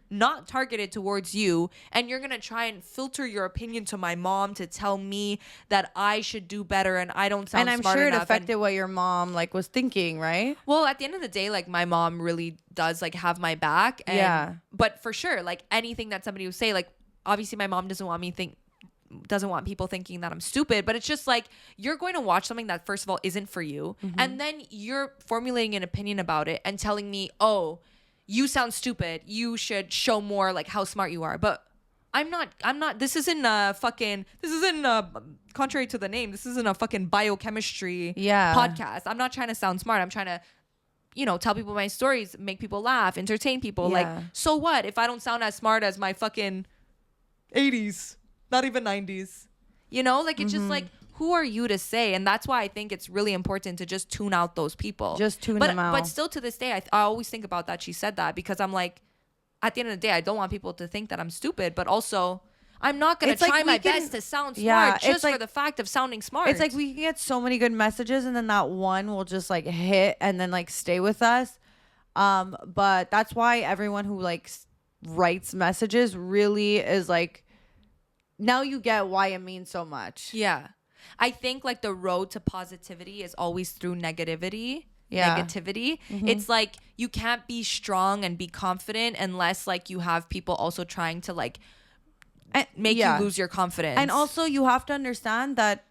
not targeted towards you, and you're gonna try and filter your opinion to my mom to tell me that I should do better and I don't sound and I'm smart sure it enough. affected what your mom like was thinking, right? Well, at the end of the day, like my mom really does like have my back. And, but for sure, like anything that somebody would say, like obviously my mom doesn't want people thinking that I'm stupid, but it's just like you're going to watch something that first of all isn't for you, and then you're formulating an opinion about it and telling me, oh, you sound stupid, you should show more like how smart you are. But I'm not this isn't contrary to the name, this isn't a fucking biochemistry podcast. I'm not trying to sound smart. I'm trying to tell people my stories, make people laugh, entertain people. Like, so what if I don't sound as smart as my fucking 80s, not even 90s, like it's just like, who are you to say? And that's why I think it's really important to just tune out those people. Just tune them out. But still to this day, I always think about that she said that, because I'm like, at the end of the day, I don't want people to think that I'm stupid, but also I'm not going to try my best to sound smart just for the fact of sounding smart. It's like we can get so many good messages and then that one will just like hit and then like stay with us. But that's why everyone who like writes messages really is like, now you get why it means so much. Yeah. I think like the road to positivity is always through negativity. It's like you can't be strong and be confident unless like you have people also trying to like make you lose your confidence. And also you have to understand that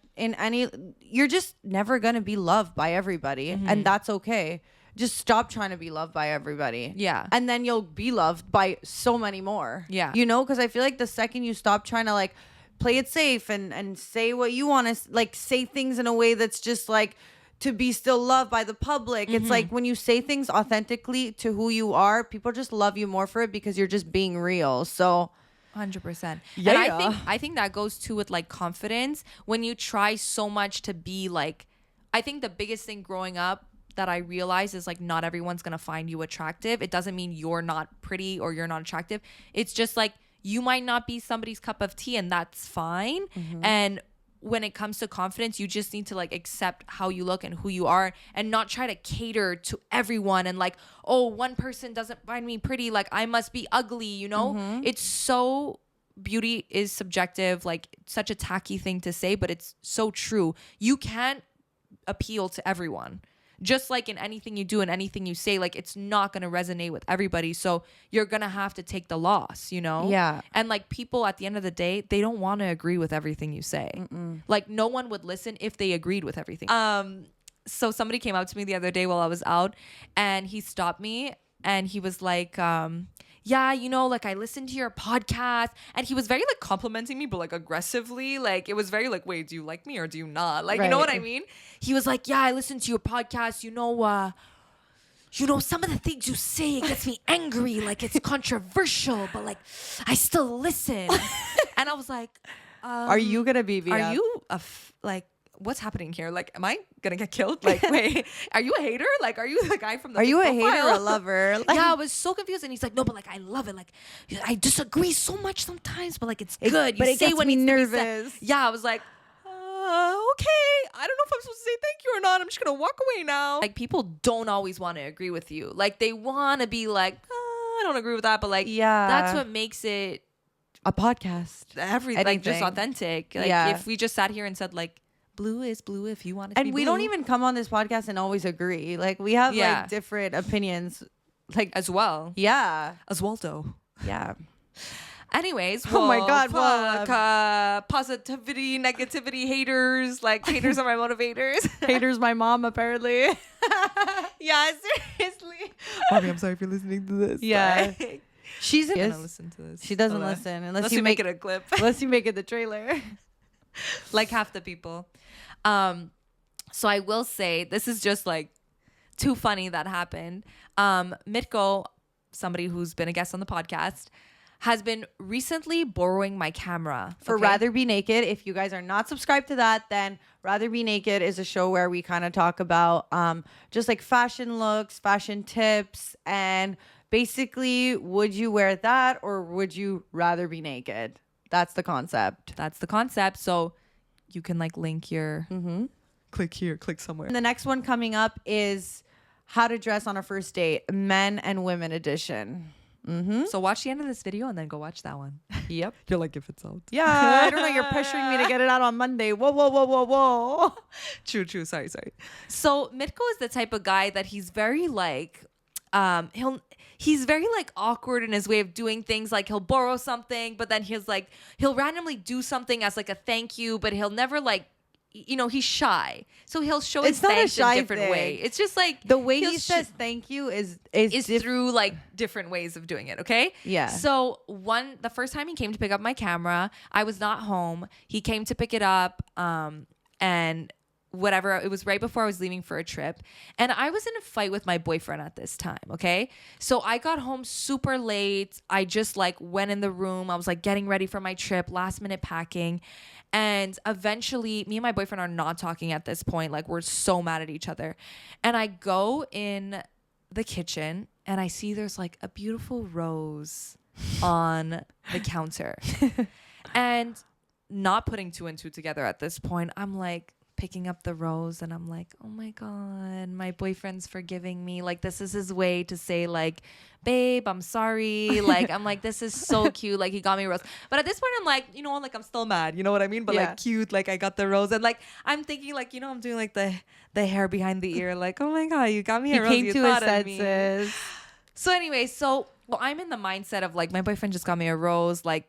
you're just never going to be loved by everybody, and that's okay. Just stop trying to be loved by everybody. Yeah. And then you'll be loved by so many more. Yeah. Because I feel like the second you stop trying to like play it safe and say what you want to, like say things in a way that's just like to be still loved by the public. It's like when you say things authentically to who you are, people just love you more for it because you're just being real. So 100%. Yeah. And I think that goes too with like confidence. When you try so much to be like, I think the biggest thing growing up that I realized is like not everyone's gonna find you attractive. It doesn't mean you're not pretty or you're not attractive. It's just like you might not be somebody's cup of tea, and that's fine. And when it comes to confidence, you just need to like accept how you look and who you are, and not try to cater to everyone and like, oh, one person doesn't find me pretty, like I must be ugly, It's so, beauty is subjective, like such a tacky thing to say, but it's so true. You can't appeal to everyone. Just like in anything you do and anything you say, like it's not going to resonate with everybody. So you're going to have to take the loss, Yeah. And like people at the end of the day, they don't want to agree with everything you say. Like no one would listen if they agreed with everything. So somebody came up to me the other day while I was out, and he stopped me and he was like, yeah, like I listened to your podcast, and he was very like complimenting me, but like aggressively. Like it was very like, wait, do you like me or do you not? Like, you know what I mean? He was like, yeah, I listened to your podcast. Some of the things you say, it gets me angry. Like it's controversial, but like I still listen. And I was like, are you gonna be? Are you like? what's happening here? Like, am I gonna get killed? Like, wait, are you a hater? Like, are you the guy from the Are big you a profile? hater or a lover? Like, Yeah, I was so confused. And he's like, no, but like, I love it. Like, I disagree so much sometimes, but like, it's good. but You it say gets what me needs to be said. nervous. Yeah, I was like, okay. I don't know if I'm supposed to say thank you or not. I'm just gonna walk away now. Like, people don't always want to agree with you. Like, they want to be like, I don't agree with that, but like, Yeah. that's what makes it a podcast. like just Anything. authentic. Like, Yeah. if we just sat here and said like, blue is blue if you want it to be And we blue. don't even come on this podcast and always agree. Like, we have Yeah. like different opinions. Like, as well. yeah. Oswaldo. Yeah. Anyways, Oh my well, God, fuck, positivity, negativity, haters. Like, haters are my motivators. Haters, my mom, apparently. Yeah, seriously. Mommy, I'm sorry if you're listening to this. Yeah. Like, She's I'm yes. gonna listen to this. She doesn't Hold on. listen Unless you make it a clip. unless you make it the trailer. Like half the people. So I will say this is just like too funny that happened. Mitko, somebody who's been a guest on the podcast, has been recently borrowing my camera For okay? Rather Be Naked. If you guys are not subscribed to that, then Rather Be Naked is a show where we kind of talk about just like fashion looks, fashion tips, and basically, would you wear that or would you rather be naked? That's the concept. That's the concept. So you can like link your click here, click somewhere. And the next one coming up is how to dress on a first date, men and women edition. So watch the end of this video and then go watch that one. Yep. You're like, if it's out. Yeah, I don't know. You're pressuring me to get it out on Monday. Whoa, whoa, whoa, whoa, whoa. True. Sorry. So Mitko is the type of guy that he's very like, he's very like awkward in his way of doing things. Like, he'll borrow something, but then he'll randomly do something as like a thank you, but he'll never like, you know, he's shy. So he'll show his It's not a thanks in shy a different thing. way. It's just like The way he'll he says thank you is through like different ways of doing it. Okay. Yeah. So the first time he came to pick up my camera, I was not home. He came to pick it up. And whatever, it was right before I was leaving for a trip. And I was in a fight with my boyfriend at this time. Okay. So I got home super late. I just like went in the room. I was like getting ready for my trip, last minute packing. And eventually, me and my boyfriend are not talking at this point. Like, we're so mad at each other. And I go in the kitchen and I see there's like a beautiful rose on the counter. And not putting two and two together at this point, I'm like picking up the rose and I'm like, oh my God, my boyfriend's forgiving me. Like, this is his way to say like, babe, I'm sorry. Like, I'm like, this is so cute. Like, he got me a rose. But at this point, I'm like, you know, like, I'm still mad. You know what I mean? But Yeah. like, cute. Like, I got the rose. And like, I'm thinking like, you know, I'm doing like the hair behind the ear. Like, oh my God, you got me he a rose. came You to his thought of me. senses. So anyway, well, I'm in the mindset of like, my boyfriend just got me a rose. Like,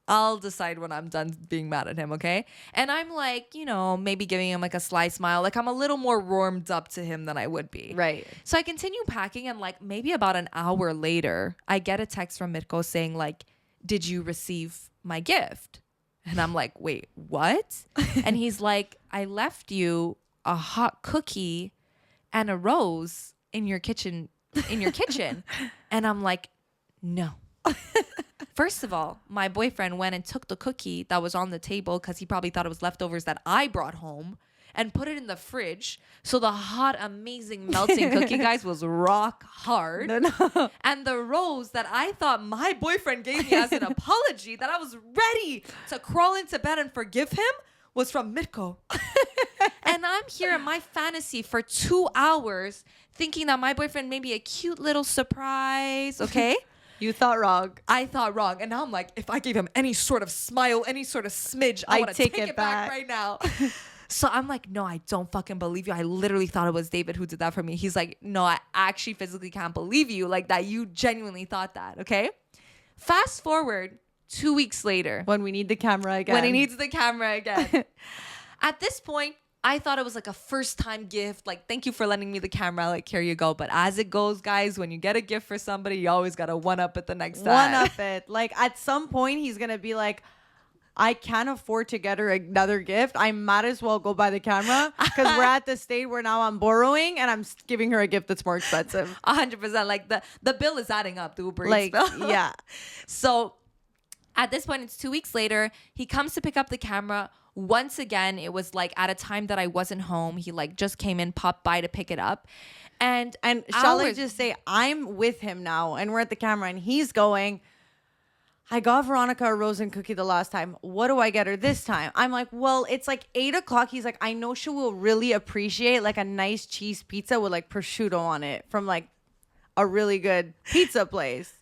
I'll decide when I'm done being mad at him, okay? And I'm like, you know, maybe giving him like a sly smile. Like, I'm a little more warmed up to him than I would be. Right. So I continue packing, and like maybe about an hour later, I get a text from Mitko saying like, did you receive my gift? And I'm like, wait, what? And he's like, I left you a hot cookie and a rose in your kitchen. And I'm like, no. First of all, my boyfriend went and took the cookie that was on the table because he probably thought it was leftovers that I brought home and put it in the fridge. So the hot, amazing melting cookie, guys, was rock hard. No. And the rose that I thought my boyfriend gave me as an apology, that I was ready to crawl into bed and forgive him, was from Mitko. And I'm here in my fantasy for 2 hours thinking that my boyfriend made me a cute little surprise, okay? You thought wrong. I thought wrong. And now I'm like, if I gave him any sort of smile, any sort of smidge, I want to take it back right now. So I'm like, no, I don't fucking believe you. I literally thought it was David who did that for me. He's like, no, I actually physically can't believe you. Like, that you genuinely thought that, okay? Fast forward 2 weeks later. When we need the camera again. When he needs the camera again. At this point, I thought it was like a first time gift. Like, thank you for lending me the camera. Like, here you go. But as it goes, guys, when you get a gift for somebody, you always got to one up it the next time. One up it. Like, at some point, he's going to be like, I can't afford to get her another gift. I might as well go buy the camera because we're at the state where now I'm borrowing and I'm giving her a gift that's more expensive. 100%. Like, the bill is adding up. The Uber Eats Like, bill. yeah. So at this point, it's 2 weeks later. He comes to pick up the camera Once again, it was like at a time that I wasn't home. He like just came in, popped by to pick it up. And shall I just say, I'm with him now and we're at the camera and he's going, I got Veronica a rose and cookie the last time. What do I get her this time? I'm like, well, it's like 8:00. He's like, I know she will really appreciate like a nice cheese pizza with like prosciutto on it from like a really good pizza place.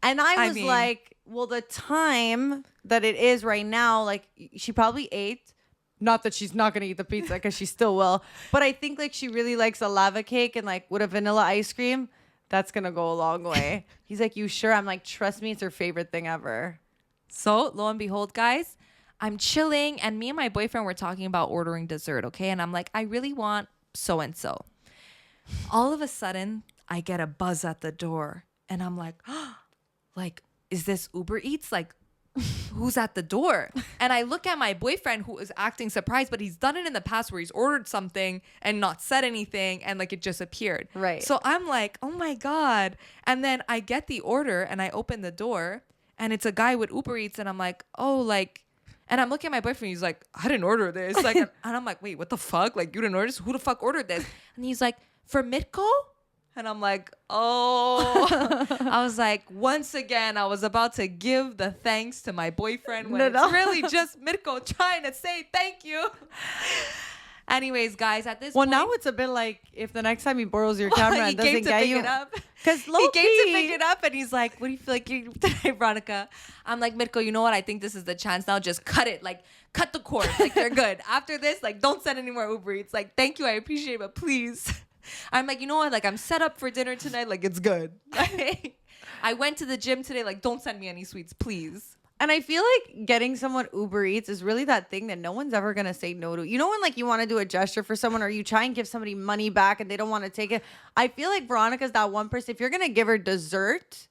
And I was like, well, the time that it is right now, like she probably ate. Not that she's not going to eat the pizza because she still will. But I think like she really likes a lava cake and like with a vanilla ice cream. That's going to go a long way. He's like, you sure? I'm like, trust me, it's her favorite thing ever. So lo and behold, guys, I'm chilling. And me and my boyfriend were talking about ordering dessert, okay? And I'm like, I really want so-and-so. All of a sudden, I get a buzz at the door. And I'm like, like, is this Uber Eats? Like, who's at the door? And I look at my boyfriend who is acting surprised, but he's done it in the past where he's ordered something and not said anything and like it just appeared. Right. So I'm like, oh my God. And then I get the order and I open the door and it's a guy with Uber Eats and I'm like, oh, like, and I'm looking at my boyfriend. He's like, I didn't order this. Like, and I'm like, wait, what the fuck? Like, you didn't order this? Who the fuck ordered this? And he's like, for Mitko? And I'm like, oh. I was like, once again, I was about to give the thanks to my boyfriend when it's really just Mirko trying to say thank you. Anyways, guys, at this point. Well, now it's a bit like if the next time he borrows your camera and doesn't get you. Because he came to pick it up and he's like, what do you feel like you today, Veronica? I'm like, Mirko, you know what? I think this is the chance now. Just cut it. Like, cut the cord. Like, you're good. After this, like, don't send any more Uber Eats. Like, thank you. I appreciate it, but please. I'm like, you know what? Like, I'm set up for dinner tonight. Like, it's good. I went to the gym today. Like, don't send me any sweets, please. And I feel like getting someone Uber Eats is really that thing that no one's ever going to say no to. You know when, like, you want to do a gesture for someone or you try and give somebody money back and they don't want to take it? I feel like Veronica's that one person. If you're going to give her dessert,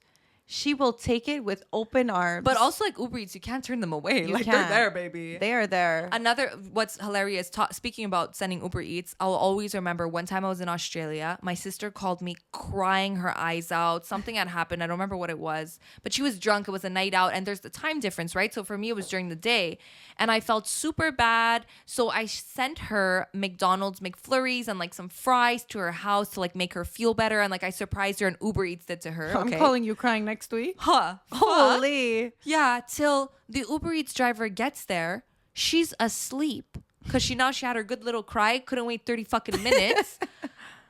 she will take it with open arms. But also, like, Uber Eats, you can't turn them away. You like, can't. they're there, baby. They are there. Another, what's hilarious, speaking about sending Uber Eats, I'll always remember one time I was in Australia. My sister called me crying her eyes out. Something had happened. I don't remember what it was. But she was drunk. It was a night out. And there's the time difference, right? So for me, it was during the day. And I felt super bad. So I sent her McDonald's McFlurries and, like, some fries to her house to, like, make her feel better. And, like, I surprised her and Uber Eats did to her. I'm calling you crying next week. Huh. Holy. Yeah, till the Uber Eats driver gets there, she's asleep. Because she had her good little cry, couldn't wait 30 fucking minutes.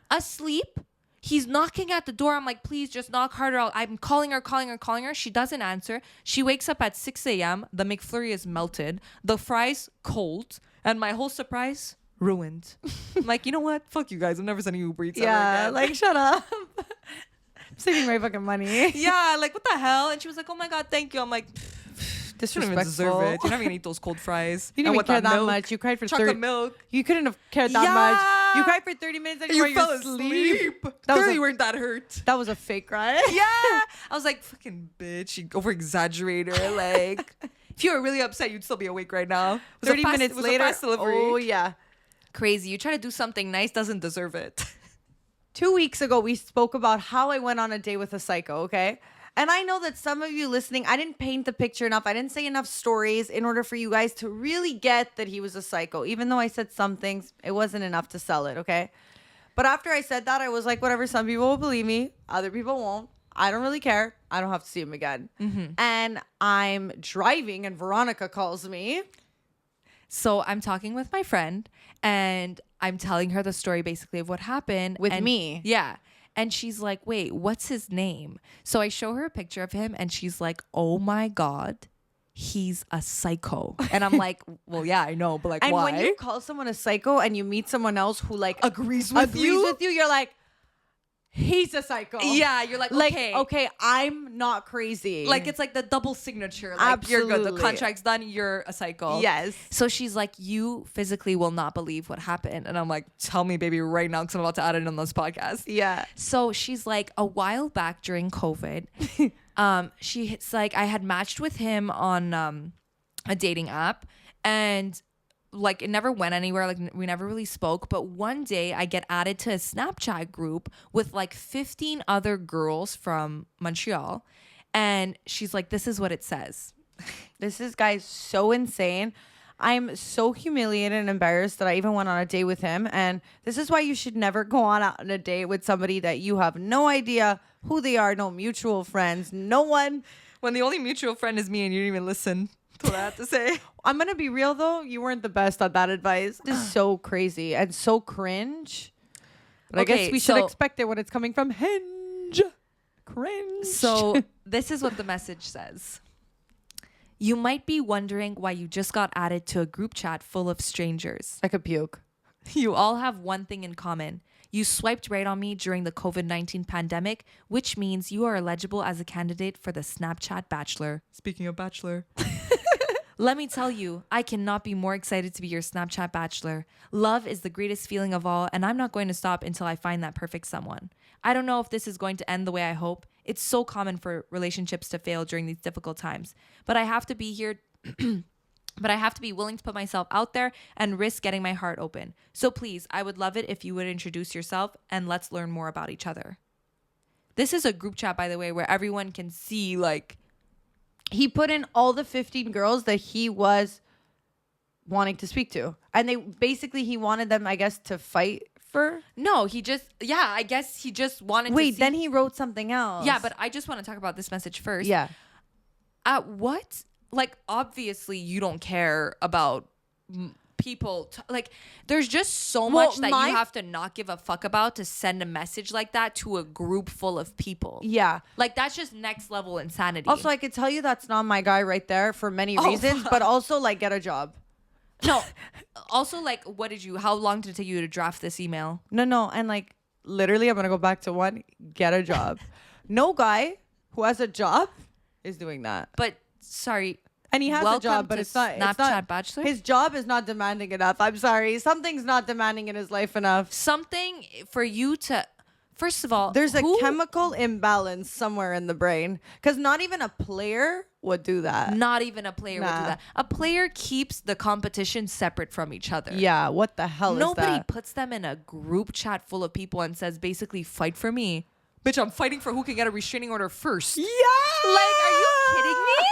Asleep. He's knocking at the door. I'm like, please just knock harder. I'm calling her. She doesn't answer. She wakes up at 6 a.m. The McFlurry is melted. The fries cold. And my whole surprise, ruined. I'm like, you know what? Fuck you guys. I'm never sending Uber Eats ever again. Like, shut up. Saving my fucking money. Yeah, like, what the hell? And she was like, oh my God, thank you. I'm like, disrespectful. You don't even deserve it. You're not gonna eat those cold fries. You didn't even care that much. You cried for chocolate milk. You couldn't have cared that much. You cried for 30 minutes and you fell asleep. Clearly you weren't that hurt. That was a fake cry. Yeah. I was like, fucking bitch. You over-exaggerator. Like, if you were really upset, you'd still be awake right now. 30 minutes later. Oh, yeah. Crazy. You try to do something nice, doesn't deserve it. 2 weeks ago, we spoke about how I went on a date with a psycho, okay? And I know that some of you listening, I didn't paint the picture enough. I didn't say enough stories in order for you guys to really get that he was a psycho. Even though I said some things, it wasn't enough to sell it, okay? But after I said that, I was like, whatever, some people will believe me. Other people won't. I don't really care. I don't have to see him again. Mm-hmm. And I'm driving and Veronica calls me. So I'm talking with my friend and I'm telling her the story basically of what happened. With me. Yeah. And she's like, wait, what's his name? So I show her a picture of him and she's like, oh my God, he's a psycho. And I'm like, well, yeah, I know, but like, and why? And when you call someone a psycho and you meet someone else who like agrees with you, you're like, he's a psycho. Yeah, you're like, okay, I'm not crazy. Like, it's like the double signature. Like, absolutely. You're good. The contract's done. You're a psycho. Yes. So she's like, you physically will not believe what happened. And I'm like, tell me, baby, right now, because I'm about to add it on this podcast. Yeah. So she's like, a while back during COVID, she's like, I had matched with him on a dating app. And like, it never went anywhere. Like, we never really spoke. But one day I get added to a Snapchat group with like 15 other girls from Montreal. And she's like, this is what it says. This is, guys, so insane. I'm so humiliated and embarrassed that I even went on a date with him. And this is why you should never go on a date with somebody that you have no idea who they are, no mutual friends, no one. When the only mutual friend is me and you didn't even listen to what I have to say. I'm going to be real though. You weren't the best at that advice. This is so crazy and so cringe. But I guess we should expect it when it's coming from Hinge. Cringe. So this is what the message says. You might be wondering why you just got added to a group chat full of strangers. I could puke. You all have one thing in common. You swiped right on me during the COVID-19 pandemic, which means you are eligible as a candidate for the Snapchat Bachelor. Speaking of Bachelor. Let me tell you, I cannot be more excited to be your Snapchat Bachelor. Love is the greatest feeling of all, and I'm not going to stop until I find that perfect someone. I don't know if this is going to end the way I hope. It's so common for relationships to fail during these difficult times. But I have to be here. But I have to be willing to put myself out there and risk getting my heart open. So please, I would love it if you would introduce yourself and let's learn more about each other. This is a group chat, by the way, where everyone can see, like, he put in all the 15 girls that he was wanting to speak to. And he wanted them, I guess, to fight for. No, I guess he just wanted to see. Wait, then he wrote something else. Yeah, but I just want to talk about this message first. Yeah. At what? Like, obviously, you don't care about people. Like, there's just so much that you have to not give a fuck about to send a message like that to a group full of people. Yeah. Like, that's just next level insanity. Also, I could tell you that's not my guy right there for many reasons, but also, like, get a job. No. Also, like, how long did it take you to draft this email? No. And, like, literally, I'm going to go back to one, get a job. No guy who has a job is doing that. But, sorry. And he has a job, but it's not Snapchat Bachelor. His job is not demanding enough. I'm sorry. Something's not demanding in his life enough. Something for you to, first of all, there's a chemical imbalance somewhere in the brain. Because not even a player would do that. Not even a player would do that. A player keeps the competition separate from each other. Yeah, what the hell is that? Nobody puts them in a group chat full of people and says, basically, fight for me. Bitch, I'm fighting for who can get a restraining order first. Yeah! Like, are you kidding me?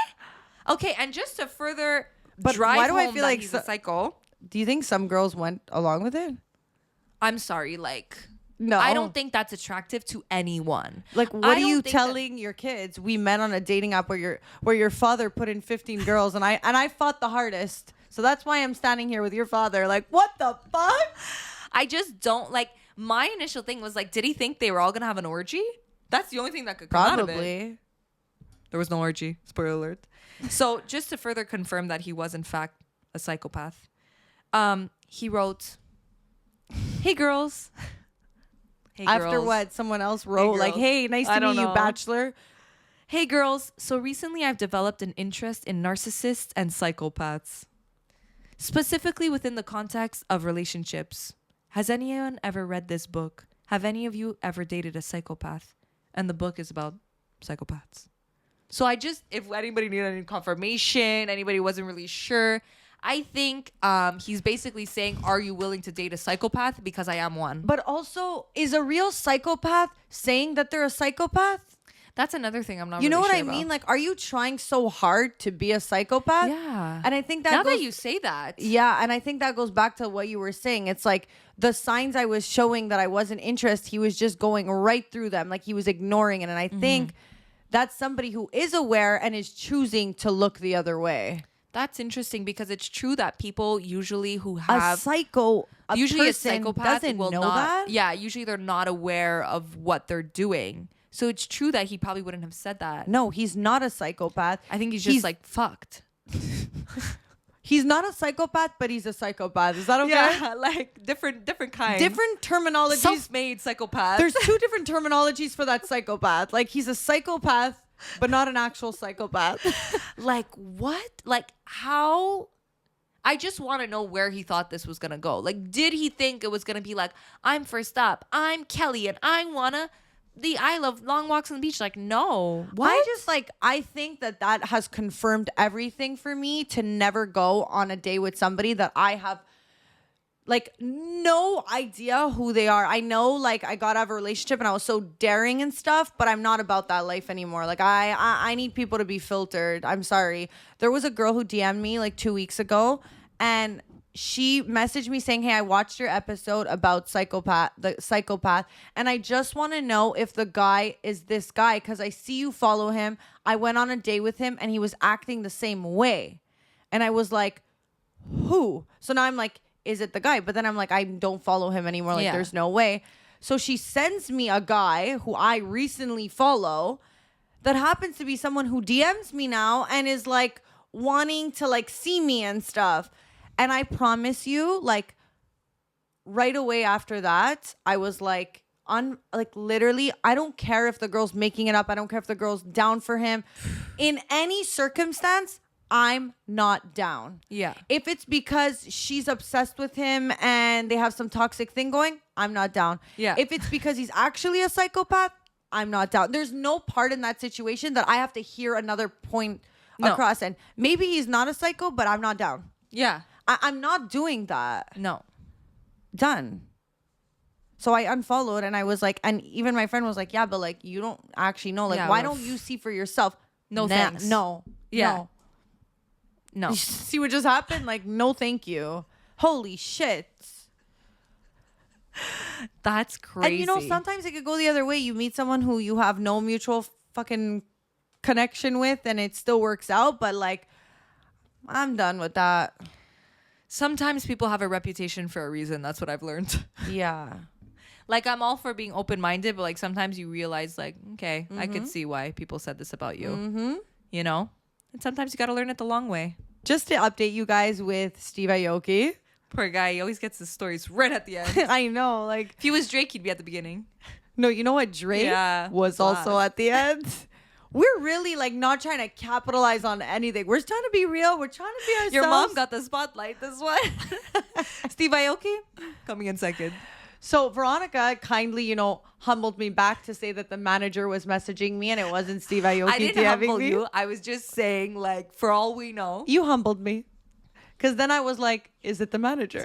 Okay, and just to further drive why do I home feel that like he's a psycho. Do you think some girls went along with it? I'm sorry, like, no. I don't think that's attractive to anyone. Like, what are you telling your kids? We met on a dating app where your father put in 15 girls and I fought the hardest. So that's why I'm standing here with your father. Like, what the fuck? I just don't, like, my initial thing was like, did he think they were all gonna have an orgy? That's the only thing that could come out of it. There was no orgy. Spoiler alert. So just to further confirm that he was in fact a psychopath, he wrote, "Hey girls." Hey girls. After what someone else wrote, like, "Hey, nice to meet you, Bachelor." Hey girls. So recently I've developed an interest in narcissists and psychopaths, specifically within the context of relationships. Has anyone ever read this book? Have any of you ever dated a psychopath? And the book is about psychopaths. So if anybody needed any confirmation, anybody wasn't really sure, I think he's basically saying, are you willing to date a psychopath? Because I am one. But also, is a real psychopath saying that they're a psychopath? That's another thing I'm not You know really what sure I mean? about. Like, are you trying so hard to be a psychopath? Yeah. And I think that now that you say that. Yeah, and I think that goes back to what you were saying. It's like the signs I was showing that I wasn't interested, he was just going right through them. Like he was ignoring it. And I think that's somebody who is aware and is choosing to look the other way. That's interesting because it's true that people usually who have a psychopath doesn't will know not, that. Yeah, usually they're not aware of what they're doing. So it's true that he probably wouldn't have said that. No, he's not a psychopath. I think he's just like fucked. He's not a psychopath, but he's a psychopath. Is that okay? Yeah, like different kind. Different terminologies. Self-made psychopath. There's two different terminologies for that psychopath. Like he's a psychopath, but not an actual psychopath. Like what? Like how? I just want to know where he thought this was going to go. Like, did he think it was going to be like, I'm first up, I'm Kelly, and I love long walks on the beach? Like, no. What? I think that has confirmed everything for me to never go on a date with somebody that I have like no idea who they are. I know like I got out of a relationship and I was so daring and stuff, but I'm not about that life anymore. Like I need people to be filtered. I'm sorry. There was a girl who DM'd me like 2 weeks ago and she messaged me saying, hey, I watched your episode about the psychopath, and I just want to know if the guy is this guy because I see you follow him. I went on a date with him and he was acting the same way. And I was like, who? So now I'm like, is it the guy? But then I'm like, I don't follow him anymore. Like, there's no way. So she sends me a guy who I recently follow that happens to be someone who DMs me now and is like wanting to like see me and stuff. And I promise you, like, right away after that, I was like, literally, I don't care if the girl's making it up. I don't care if the girl's down for him. In any circumstance, I'm not down. Yeah. If it's because she's obsessed with him and they have some toxic thing going, I'm not down. Yeah. If it's because he's actually a psychopath, I'm not down. There's no part in that situation that I have to hear another point across. And maybe he's not a psycho, but I'm not down. Yeah. I'm not doing that. No. Done. So I unfollowed and I was like, and even my friend was like, yeah, but like, you don't actually know. Like, why don't you see for yourself? No, thanks. No. Yeah. No. You see what just happened? Like, no, thank you. Holy shit. That's crazy. And you know, sometimes it could go the other way. You meet someone who you have no mutual fucking connection with and it still works out. But like, I'm done with that. Sometimes people have a reputation for a reason. That's what I've learned. Yeah. Like, I'm all for being open-minded, but like sometimes you realize like, okay, I could see why people said this about you. Mm-hmm. You know? And sometimes you got to learn it the long way. Just to update you guys with Steve Aoki. Poor guy. He always gets his stories right at the end. I know. Like, if he was Drake, he'd be at the beginning. No, you know what? Drake was also at the end. We're really like not trying to capitalize on anything. We're trying to be real. We're trying to be ourselves. Your mom got the spotlight. This one. Steve Aoki coming in second. So Veronica kindly, you know, humbled me back to say that the manager was messaging me and it wasn't Steve Aoki. I didn't humble me. you. I was just saying, like, for all we know. You humbled me. Because then I was like, is it the manager?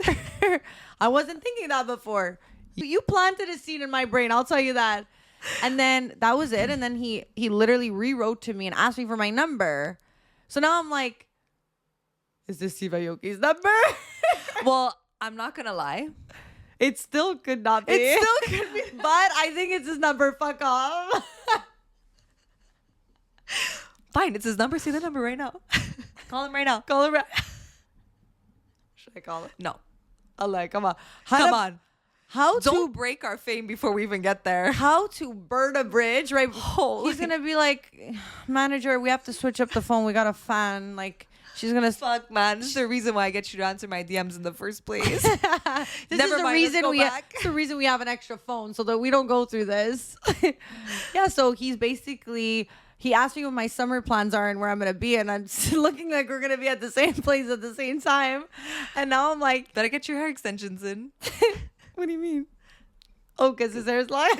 I wasn't thinking that before. You planted a seed in my brain. I'll tell you that. And then that was it. And then he literally rewrote to me and asked me for my number. So now I'm like, is this Steve Aoki's number? Well, I'm not going to lie. It still could not be. It still could be. But I think it's his number. Fuck off. Fine. It's his number. See the number right now. Call him right now. Call him right. Should I call him? No. I'm like, come on. Come on. How Don't to break our fame before we even get there. How to burn a bridge, right? Holy. He's gonna be like, manager, we have to switch up the phone. We got a fan. Like, she's gonna Fuck, man. This is the reason why I get you to answer my DMs in the first place. This is the reason we have an extra phone so that we don't go through this. Yeah, so he's basically, he asked me what my summer plans are and where I'm going to be. And I'm looking like we're going to be at the same place at the same time. And now I'm like, better get your hair extensions in. What do you mean? Oh, because his hair's long?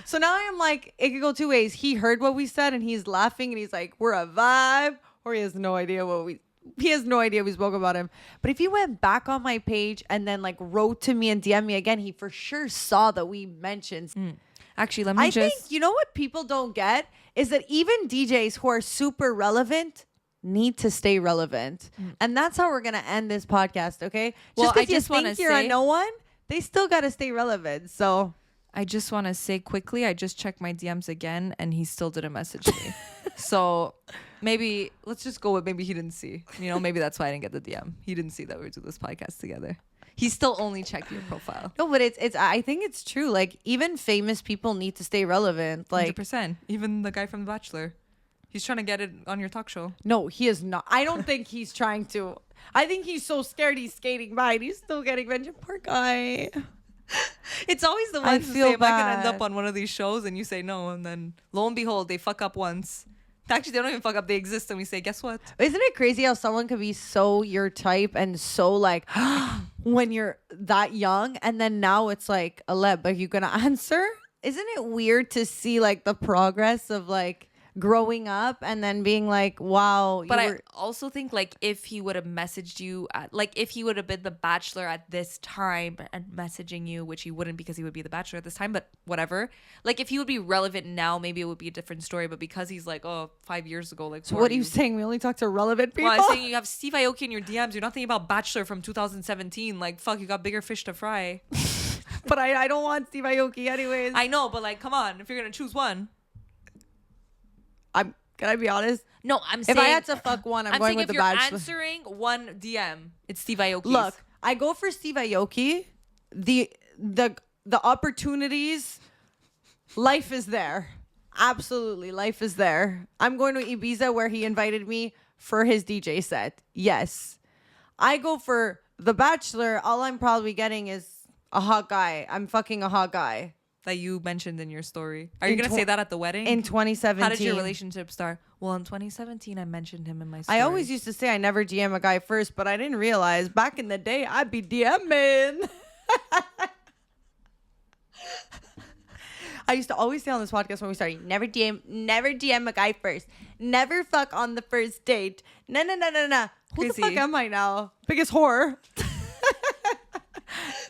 So now I'm like, it could go two ways. He heard what we said and he's laughing and he's like, we're a vibe. Or he has no idea we spoke about him. But if he went back on my page and then like wrote to me and DM me again, he for sure saw that we mentioned. Actually, let me I think, you know what people don't get is that even DJs who are super relevant need to stay relevant. And that's how we're going to end this podcast, okay? Well, I just want to say, you're a no one, they still got to stay relevant. So I just want to say quickly, I just checked my DMs again and he still didn't message me. So maybe let's just go with maybe he didn't see. You know, maybe that's why I didn't get the DM. He didn't see that we were doing this podcast together. He still only checked your profile. No, but it's I think it's true. Like, even famous people need to stay relevant. Like 100%. Even the guy from The Bachelor. He's trying to get it on your talk show. No, he is not. I don't think he's trying to. I think he's so scared he's skating by and he's still getting mentioned. Poor guy. It's always the ones who say, am I going to end up on one of these shows? And you say no. And then lo and behold, they fuck up once. Actually, they don't even fuck up. They exist. And we say, guess what? Isn't it crazy how someone could be so your type and so like when you're that young and then now it's like, Aleb, are you going to answer? Isn't it weird to see like the progress of like growing up and then being like, wow. But I also think like if he would have messaged you if he would have been the Bachelor at this time and messaging you, which he wouldn't because he would be the Bachelor at this time, but whatever. Like if he would be relevant now, maybe it would be a different story. But because he's like, 5 years ago, like, So what are you saying? We only talk to relevant people? Well, I'm saying you have Steve Aoki in your DMs. You're not thinking about Bachelor from 2017. Like, fuck, you got bigger fish to fry. But I don't want Steve Aoki anyways. I know, but like, come on. If you're going to choose one. Can I be honest? No, I'm saying. If I had to fuck one, I'm going with the Bachelor. If you're answering one DM, it's Steve Aoki. Look, I go for Steve Aoki. The opportunities, life is there. Absolutely, life is there. I'm going to Ibiza where he invited me for his DJ set. Yes. I go for the Bachelor. All I'm probably getting is a hot guy. I'm fucking a hot guy. That you mentioned in your story. Are you going to say that at the wedding? In 2017. How did your relationship start? Well, in 2017, I mentioned him in my story. I always used to say I never DM a guy first, but I didn't realize back in the day I'd be DMing. I used to always say on this podcast when we started, never DM a guy first. Never fuck on the first date. No. Who the fuck am I now? Biggest whore.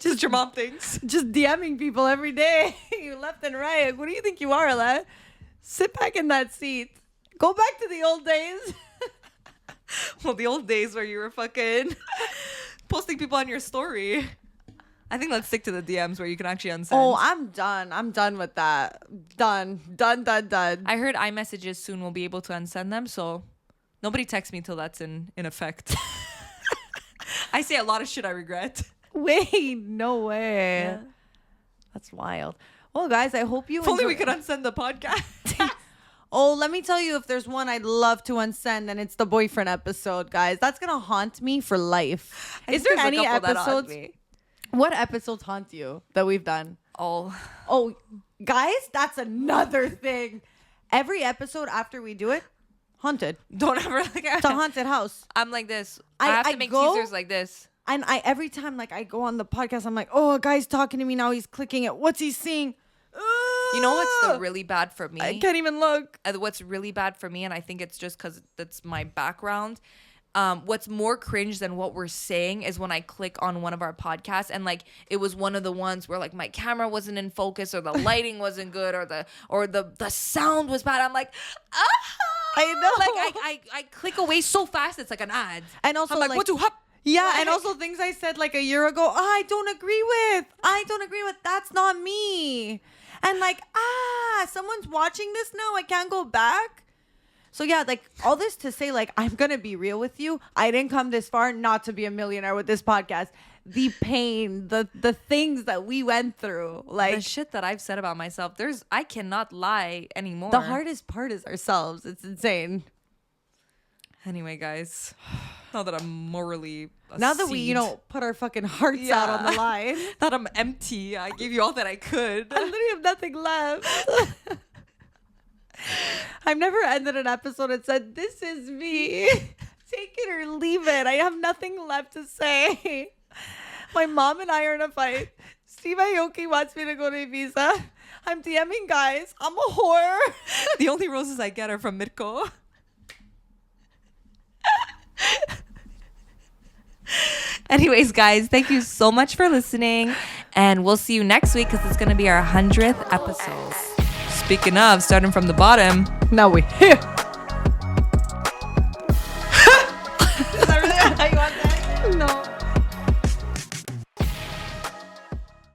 Just your mom thinks. Just DMing people every day. You left and right. What do you think you are, lad? Sit back in that seat. Go back to the old days. Well, the old days where you were fucking posting people on your story. I think let's stick to the DMs where you can actually unsend. Oh, I'm done. I'm done with that. Done. I heard iMessages soon will be able to unsend them, so nobody text me till that's in effect. I say a lot of shit I regret. Wait, no way. Yeah. That's wild. Well, guys, I hope you If only we could unsend the podcast. Oh, let me tell you, if there's one I'd love to unsend, and it's the boyfriend episode, guys. That's going to haunt me for life. Is there any episodes? What episodes haunt you that we've done? Oh, guys, that's another thing. Every episode after we do it, haunted. don't ever like It's a haunted house. I'm like this. I have to make teasers like this. And every time like I go on the podcast, I'm like, oh, a guy's talking to me now. He's clicking it. What's he seeing? You know what's the really bad for me? I can't even look. What's really bad for me, and I think it's just because that's my background. What's more cringe than what we're saying is when I click on one of our podcasts and like it was one of the ones where like my camera wasn't in focus or the lighting wasn't good or the sound was bad. I'm like, I know. Like I click away so fast it's like an ad. And also I'm like what do hop? Yeah, and also things I said like a year ago, I don't agree with. That's not me. And like, someone's watching this now. I can't go back. So yeah, like all this to say, like, I'm going to be real with you. I didn't come this far not to be a millionaire with this podcast. The pain, the things that we went through, like the shit that I've said about myself, I cannot lie anymore. The hardest part is ourselves. It's insane. Anyway, guys, now that I'm morally now that we, put our fucking hearts out on the line. That I'm empty. I gave you all that I could. I literally have nothing left. I've never ended an episode and said, this is me. Take it or leave it. I have nothing left to say. My mom and I are in a fight. Steve Aoki wants me to go to Ibiza. I'm DMing guys. I'm a whore. The only roses I get are from Mirko. Anyways, guys, thank you so much for listening. And we'll see you next week because it's going to be our 100th episode. Speaking of, starting from the bottom. Now we're here.